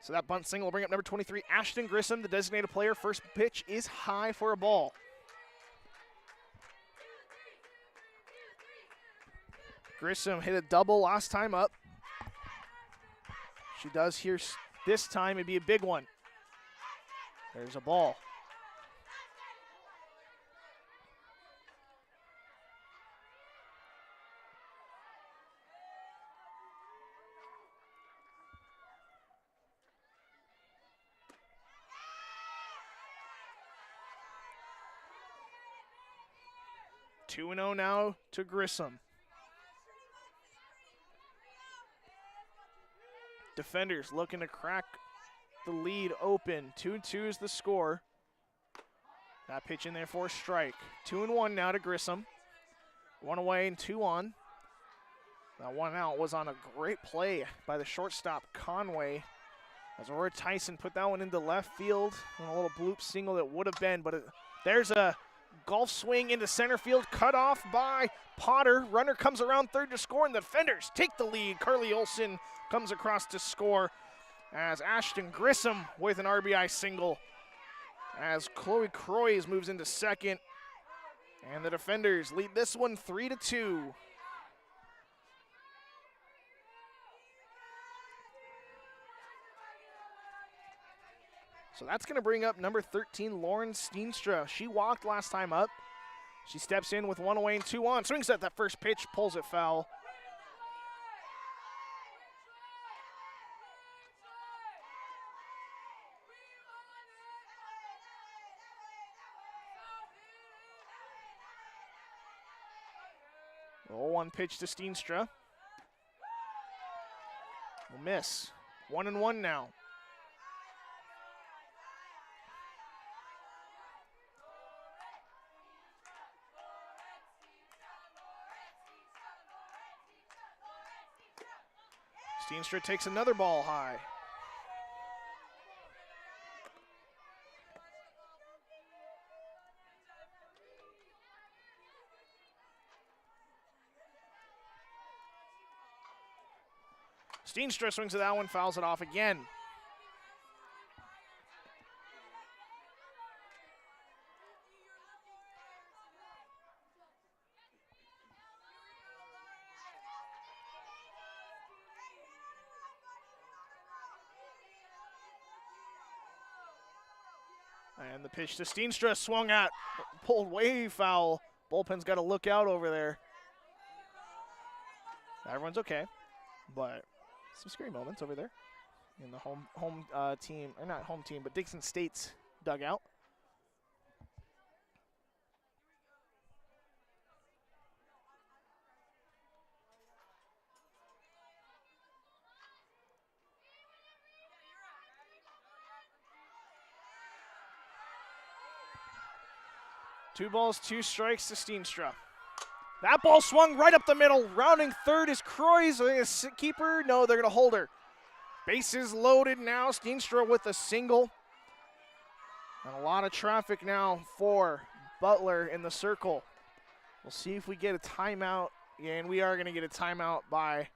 So that bunt single will bring up number 23, Ashton Grissom, the designated player. First pitch is high for a ball. Grissom hit a double last time up. She does here this time. It'd be a big one. There's a ball. Two 2-0 now to Grissom. Defenders looking to crack the lead open. 2-2 is the score. That pitch in there for a strike. 2-1 now to Grissom. 1 away and 2 on. That 1 out was on a great play by the shortstop, Conway. As Aurora Tyson put that one into left field on a little bloop single that would have been, but there's a golf swing into center field, cut off by Potter. Runner comes around third to score, and the defenders take the lead. Carly Olsen comes across to score as Ashton Grissom with an RBI single. As Chloe Croys moves into second, and the defenders lead this one 3-2. So that's going to bring up number 13, Lauren Steenstra. She walked last time up. She steps in with 1 away and 2 on. Swings at that first pitch, pulls it foul. The 0-1 pitch to Steenstra. Will miss. 1-1 now. Steenstra takes another ball high. Steenstra swings at that one, fouls it off again. And the pitch to Steenstra, swung at, pulled way foul. Bullpen's got to look out over there. Everyone's okay, but some scary moments over there in the home team, or not home team, but Dickinson State's dugout. 2 balls, 2 strikes to Steenstra. That ball swung right up the middle. Rounding third is Croix. A keeper. No, they're going to hold her. Bases loaded now. Steenstra with a single. And a lot of traffic now for Butler in the circle. We'll see if we get a timeout. Yeah, and we are going to get a timeout by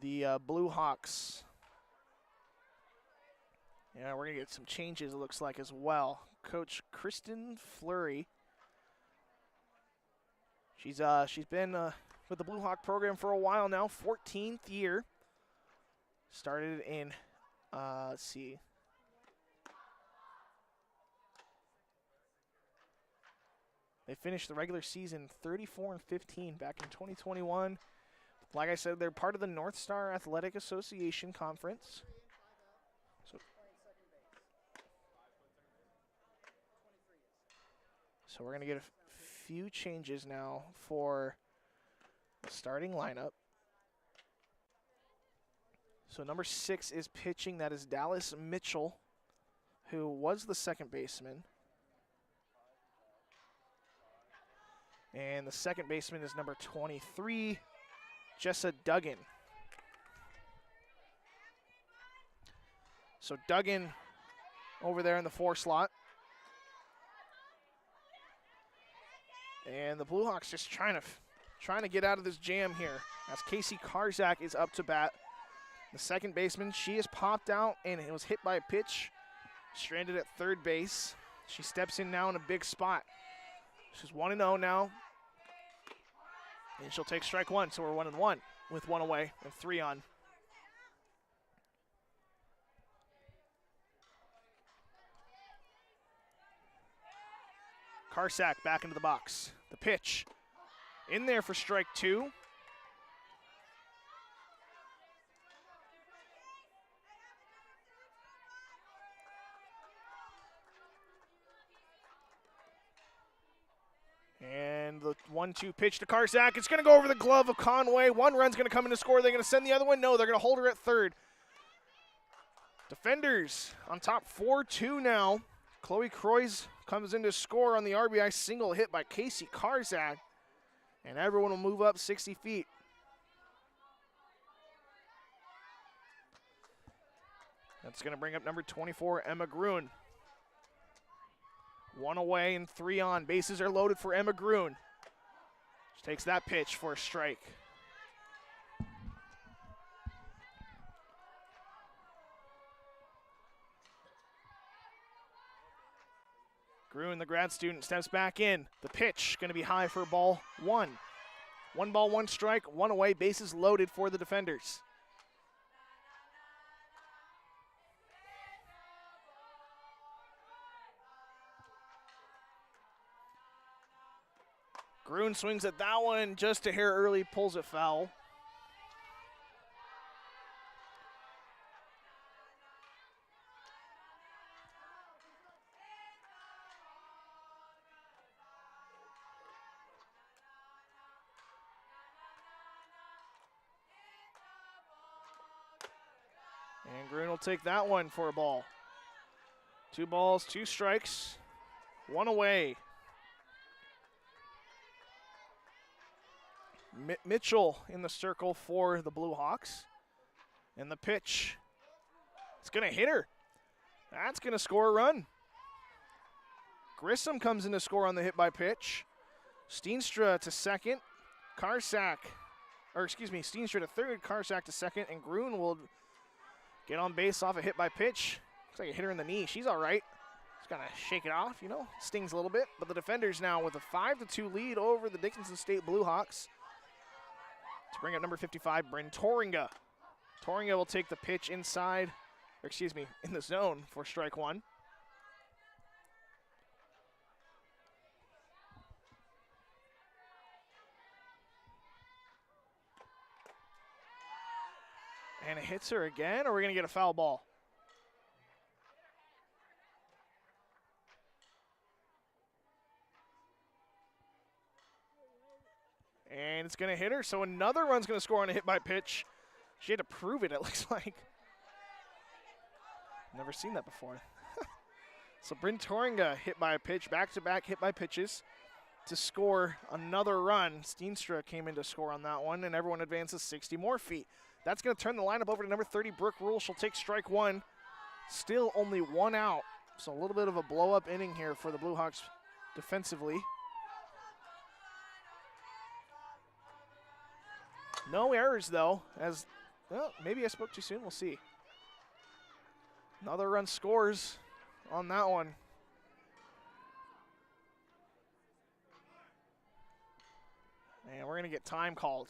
the Blue Hawks. Yeah, we're going to get some changes, it looks like, as well. Coach Kristen Fleury. She's been with the Blue Hawk program for a while now, 14th year. Started in, let's see. They finished the regular season 34-15 back in 2021. Like I said, they're part of the North Star Athletic Association Conference. So we're going to get a few changes now for the starting lineup. So number 6 is pitching. That is Dallas Mitchell, who was the second baseman. And the second baseman is number 23, Jessa Duggan. So Duggan over there in the 4 slot. And the Blue Hawks just trying to get out of this jam here as Casey Karzak is up to bat. The second baseman, she is popped out and it was hit by a pitch, stranded at third base. She steps in now in a big spot. She's 1-0 now. And she'll take strike 1, so we're 1-1 with 1 away and 3 on. Karsak back into the box. The pitch in there for strike 2. And the 1-2 pitch to Karsak. It's going to go over the glove of Conway. 1 run's going to come in to score. They're going to send the other one. No, they're going to hold her at third. Defenders on top 4-2 now. Chloe Croix comes in to score on the RBI single hit by Casey Karzak. And everyone will move up 60 feet. That's going to bring up number 24, Emma Gruen. 1 away and 3 on. Bases are loaded for Emma Gruen. She takes that pitch for a strike. Gruen, the grad student, steps back in. The pitch going to be high for ball 1. 1 ball, 1 strike, 1 away. Bases loaded for the defenders. Gruen swings at that one just a hair early, pulls it foul. And Gruen will take that one for a ball. 2 balls, 2 strikes, 1 away. Mitchell in the circle for the Blue Hawks. And the pitch, it's going to hit her. That's going to score a run. Grissom comes in to score on the hit by pitch. Steenstra to second. Steenstra to third, Karsak to second, and Gruen will get on base off a hit by pitch. Looks like a hit her in the knee. She's all right. Just got to shake it off, you know. Stings a little bit. But the defenders now with a 5-2 lead over the Dickinson State Blue Hawks. To bring up number 55, Bryn Toringa. Toringa will take the pitch in the zone for strike 1. And it hits her again, or are we going to get a foul ball? And it's going to hit her, so another run's going to score on a hit by pitch. She had to prove it looks like. Never seen that before. So Bryn Toringa hit by a pitch, back-to-back hit by pitches to score another run. Steenstra came in to score on that one, and everyone advances 60 more feet. That's going to turn the lineup over to number 30, Brooke Rule. She'll take strike one. Still only one out, so a little bit of a blow-up inning here for the Blue Hawks defensively. No errors, though, as well, maybe I spoke too soon. We'll see. Another run scores on that one. And we're going to get time called.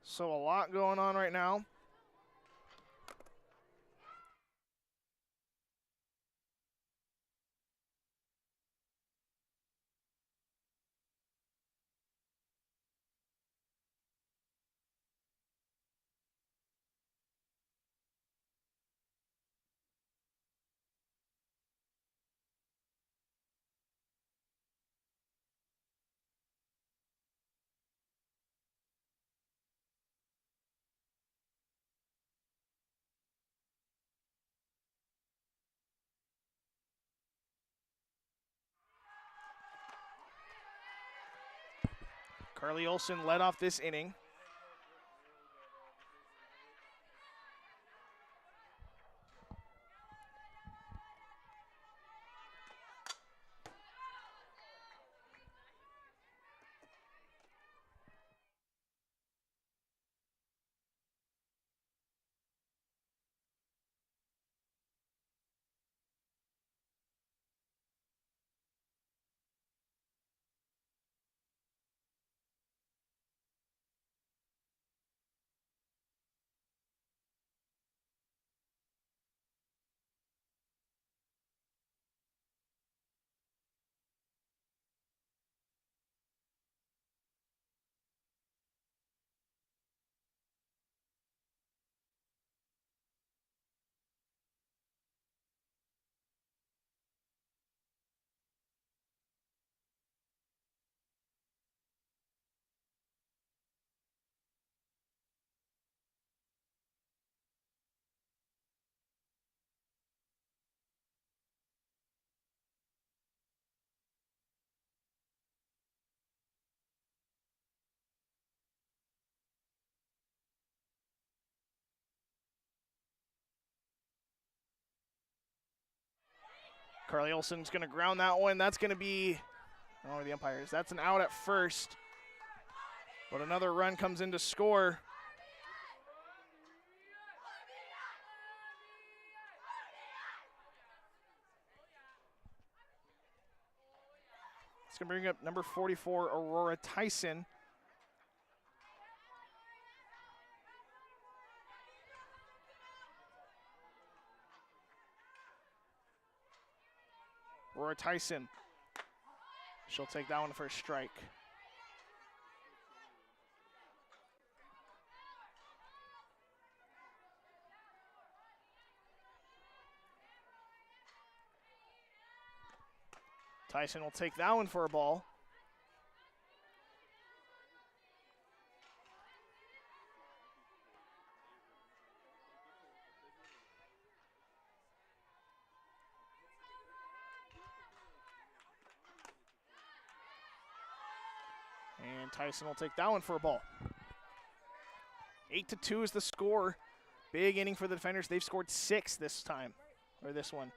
So a lot going on right now. Carly Olson led off this inning. Carly Olson's going to ground that one. That's going to be, oh, the umpires. That's an out at first. But another run comes in to score. It's going to bring up number 44, Aurora Tyson. Aurora Tyson. She'll take that one for a strike. Tyson will take that one for a ball. And Tyson will take that one for a ball. 8-2 is the score. Big inning for the defenders. They've scored 6 this time, or this one.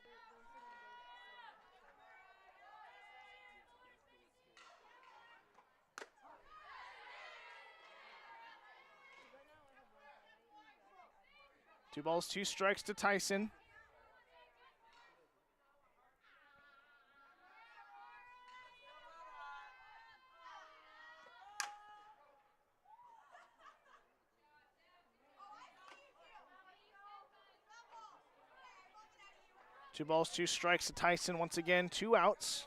Two balls, 2 strikes to Tyson. Two balls, 2 strikes to Tyson. Once again, 2 outs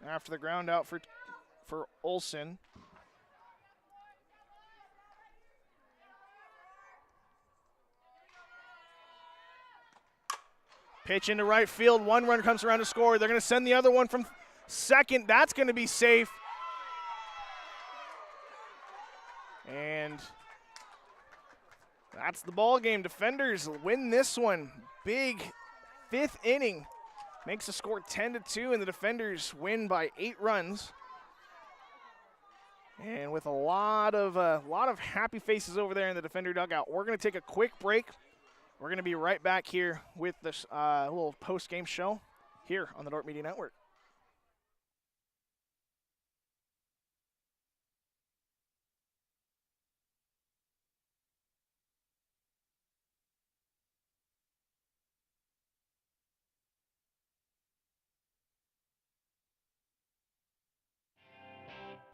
after the ground out for Olson. Pitch into right field. 1 run comes around to score. They're going to send the other one from second. That's going to be safe. And that's the ball game. Defenders win this one. Big fifth inning. Makes the score 10-2, and the defenders win by 8 runs. And with a lot of happy faces over there in the defender dugout. We're going to take a quick break. We're going to be right back here with this little post-game show here on the Dordt Media Network.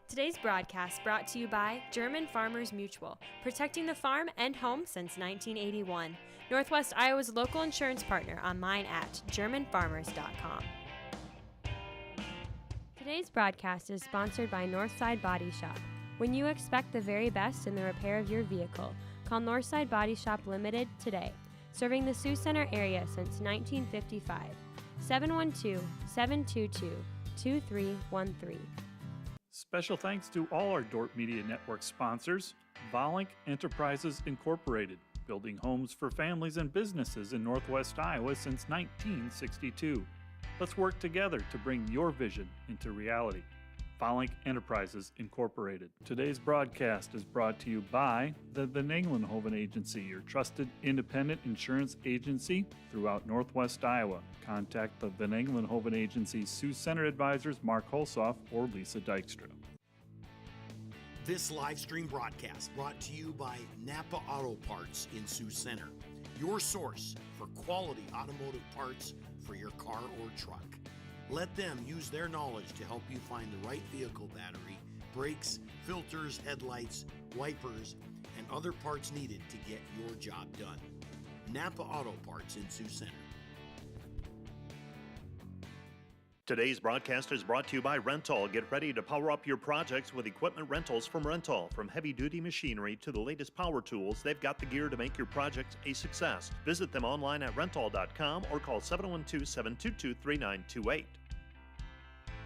Today's broadcast brought to you by German Farmers Mutual, protecting the farm and home since 1981. Northwest Iowa's local insurance partner, online at germanfarmers.com. Today's broadcast is sponsored by Northside Body Shop. When you expect the very best in the repair of your vehicle, call Northside Body Shop Limited today, serving the Sioux Center area since 1955. 712-722-2313. Special thanks to all our Dordt Media Network sponsors. Volink Enterprises Incorporated, building homes for families and businesses in Northwest Iowa since 1962. Let's work together to bring your vision into reality. Volink Enterprises Incorporated. Today's broadcast is brought to you by the Van Engelenhoven Agency, your trusted independent insurance agency throughout Northwest Iowa. Contact the Van Engelenhoven Agency's Sioux Center advisors Mark Holsoff or Lisa Dykstra. This live stream broadcast brought to you by Napa Auto Parts in Sioux Center, your source for quality automotive parts for your car or truck. Let them use their knowledge to help you find the right vehicle battery, brakes, filters, headlights, wipers, and other parts needed to get your job done. Napa Auto Parts in Sioux Center. Today's broadcast is brought to you by Rental. Get ready to power up your projects with equipment rentals from Rental. From heavy-duty machinery to the latest power tools, they've got the gear to make your projects a success. Visit them online at rental.com or call 712-722-3928.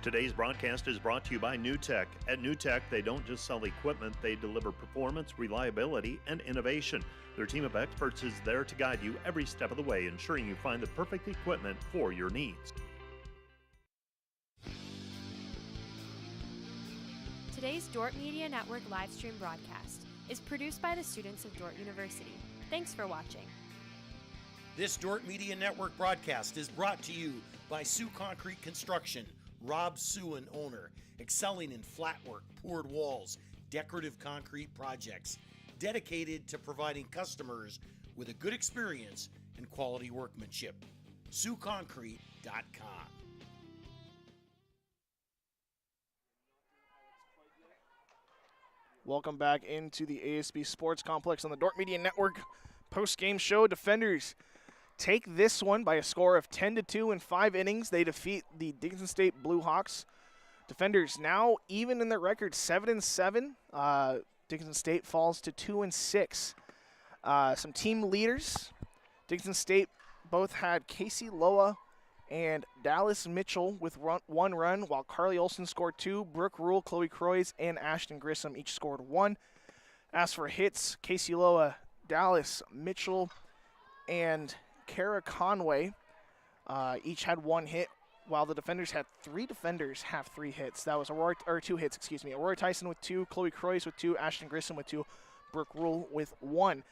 Today's broadcast is brought to you by NewTek. At NewTek, they don't just sell equipment, they deliver performance, reliability, and innovation. Their team of experts is there to guide you every step of the way, ensuring you find the perfect equipment for your needs. Today's Dordt Media Network live stream broadcast is produced by the students of Dordt University. Thanks for watching. This Dordt Media Network broadcast is brought to you by Sioux Concrete Construction, Rob Suin, owner, excelling in flat work, poured walls, decorative concrete projects, dedicated to providing customers with a good experience and quality workmanship. SiouxConcrete.com. Welcome back into the ASB Sports Complex on the Dordt Media Network post-game show. Defenders take this one by a score of 10-2 in 5 innings. They defeat the Dickinson State Blue Hawks. Defenders now even in their record, 7-7. Dickinson State falls to 2-6. Some team leaders. Dickinson State both had Casey Loa and Dallas Mitchell with 1 run, while Carly Olson scored 2. Brooke Rule, Chloe Croys, and Ashton Grissom each scored 1. As for hits, Casey Loa, Dallas Mitchell, and Kara Conway each had 1 hit, while the defenders had 3 defenders have 3 hits. That was 2 hits, excuse me. Aurora Tyson with 2, Chloe Croys with 2, Ashton Grissom with 2, Brooke Rule with 1.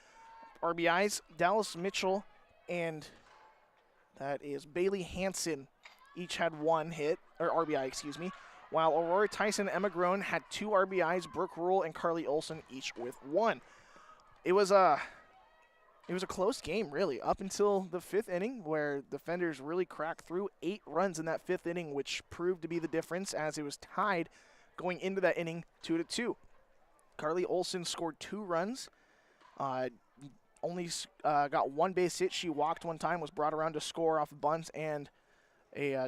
RBIs, Dallas Mitchell and that is Bailey Hansen each had 1 hit, or RBI, excuse me, while Aurora Tyson and Emma Groen had 2 RBIs, Brooke Rule and Carly Olson each with 1. It was a close game, really, up until the 5th inning, where defenders really cracked through 8 runs in that 5th inning, which proved to be the difference as it was tied going into that inning 2-2. Carly Olson scored 2 runs. Only got 1 base hit. She walked 1 time, was brought around to score off bunts and I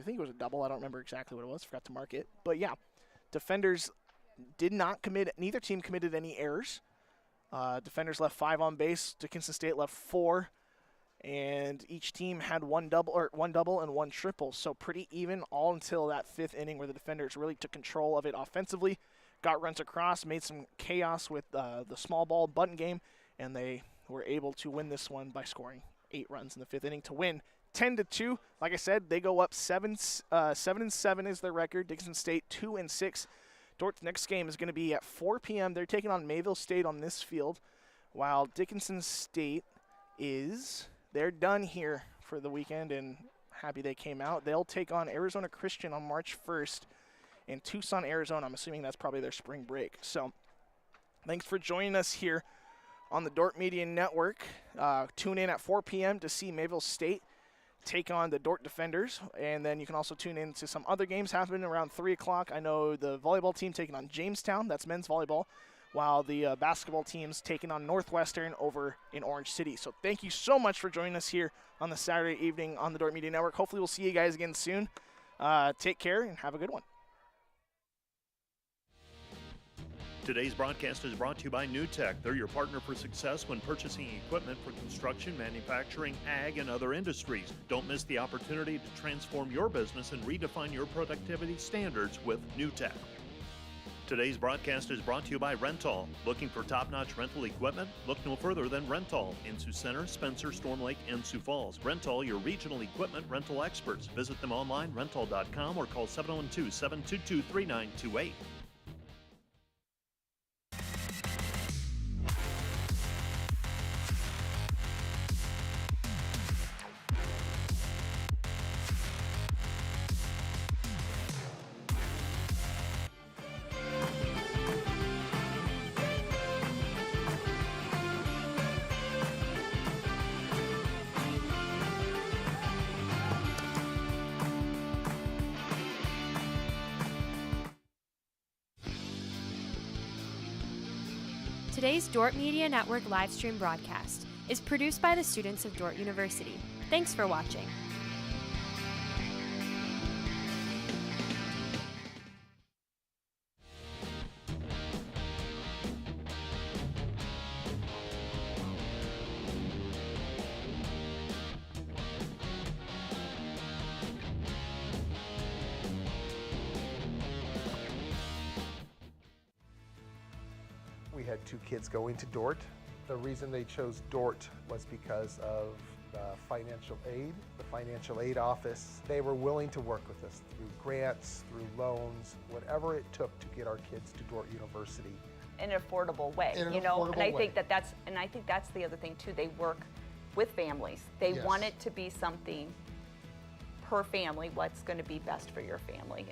think it was a double. I don't remember exactly what it was. Forgot to mark it. But yeah, defenders did not commit. Neither team committed any errors. Defenders left 5 on base. Dickinson State left 4, and each team had 1 double and 1 triple. So pretty even all until that 5th inning, where the defenders really took control of it offensively, got runs across, made some chaos with the small ball bunt game. And they were able to win this one by scoring 8 runs in the 5th inning to win 10-2. Like I said, they go up 7-7 is their record. Dickinson State 2-6. Dordt's next game is going to be at 4 p.m. They're taking on Mayville State on this field, while Dickinson State they're done here for the weekend and happy they came out. They'll take on Arizona Christian on March 1st in Tucson, Arizona. I'm assuming that's probably their spring break. So thanks for joining us here on the Dordt Media Network. Tune in at 4 p.m. to see Mayville State take on the Dordt Defenders, and then you can also tune in to some other games happening around 3 o'clock. I know the volleyball team taking on Jamestown, that's men's volleyball, while the basketball team's taking on Northwestern over in Orange City. So thank you so much for joining us here on the Saturday evening on the Dordt Media Network. Hopefully we'll see you guys again soon. Take care and have a good one. Today's broadcast is brought to you by NewTek. They're your partner for success when purchasing equipment for construction, manufacturing, ag, and other industries. Don't miss the opportunity to transform your business and redefine your productivity standards with NewTek. Today's broadcast is brought to you by Rental. Looking for top-notch rental equipment? Look no further than Rental in Sioux Center, Spencer, Storm Lake, and Sioux Falls. Rental, your regional equipment rental experts. Visit them online, rental.com, or call 712-722-3928. Today's Dordt Media Network live stream broadcast is produced by the students of Dordt University. Thanks for watching. We had 2 kids going to Dordt. The reason they chose Dordt was because of the financial aid. The financial aid office, they were willing to work with us through grants, through loans, whatever it took to get our kids to Dordt University. In an affordable way, and I think that's the other thing too. They work with families. They want it to be something per family, what's going to be best for your family.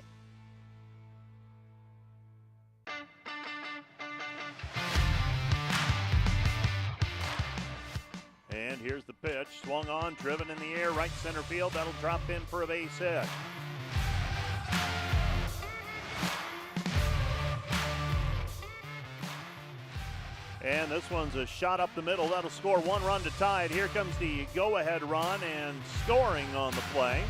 And here's the pitch, swung on, driven in the air, right center field. That'll drop in for a base hit. And this one's a shot up the middle. That'll score 1 run to tie it. Here comes the go-ahead run, and scoring on the play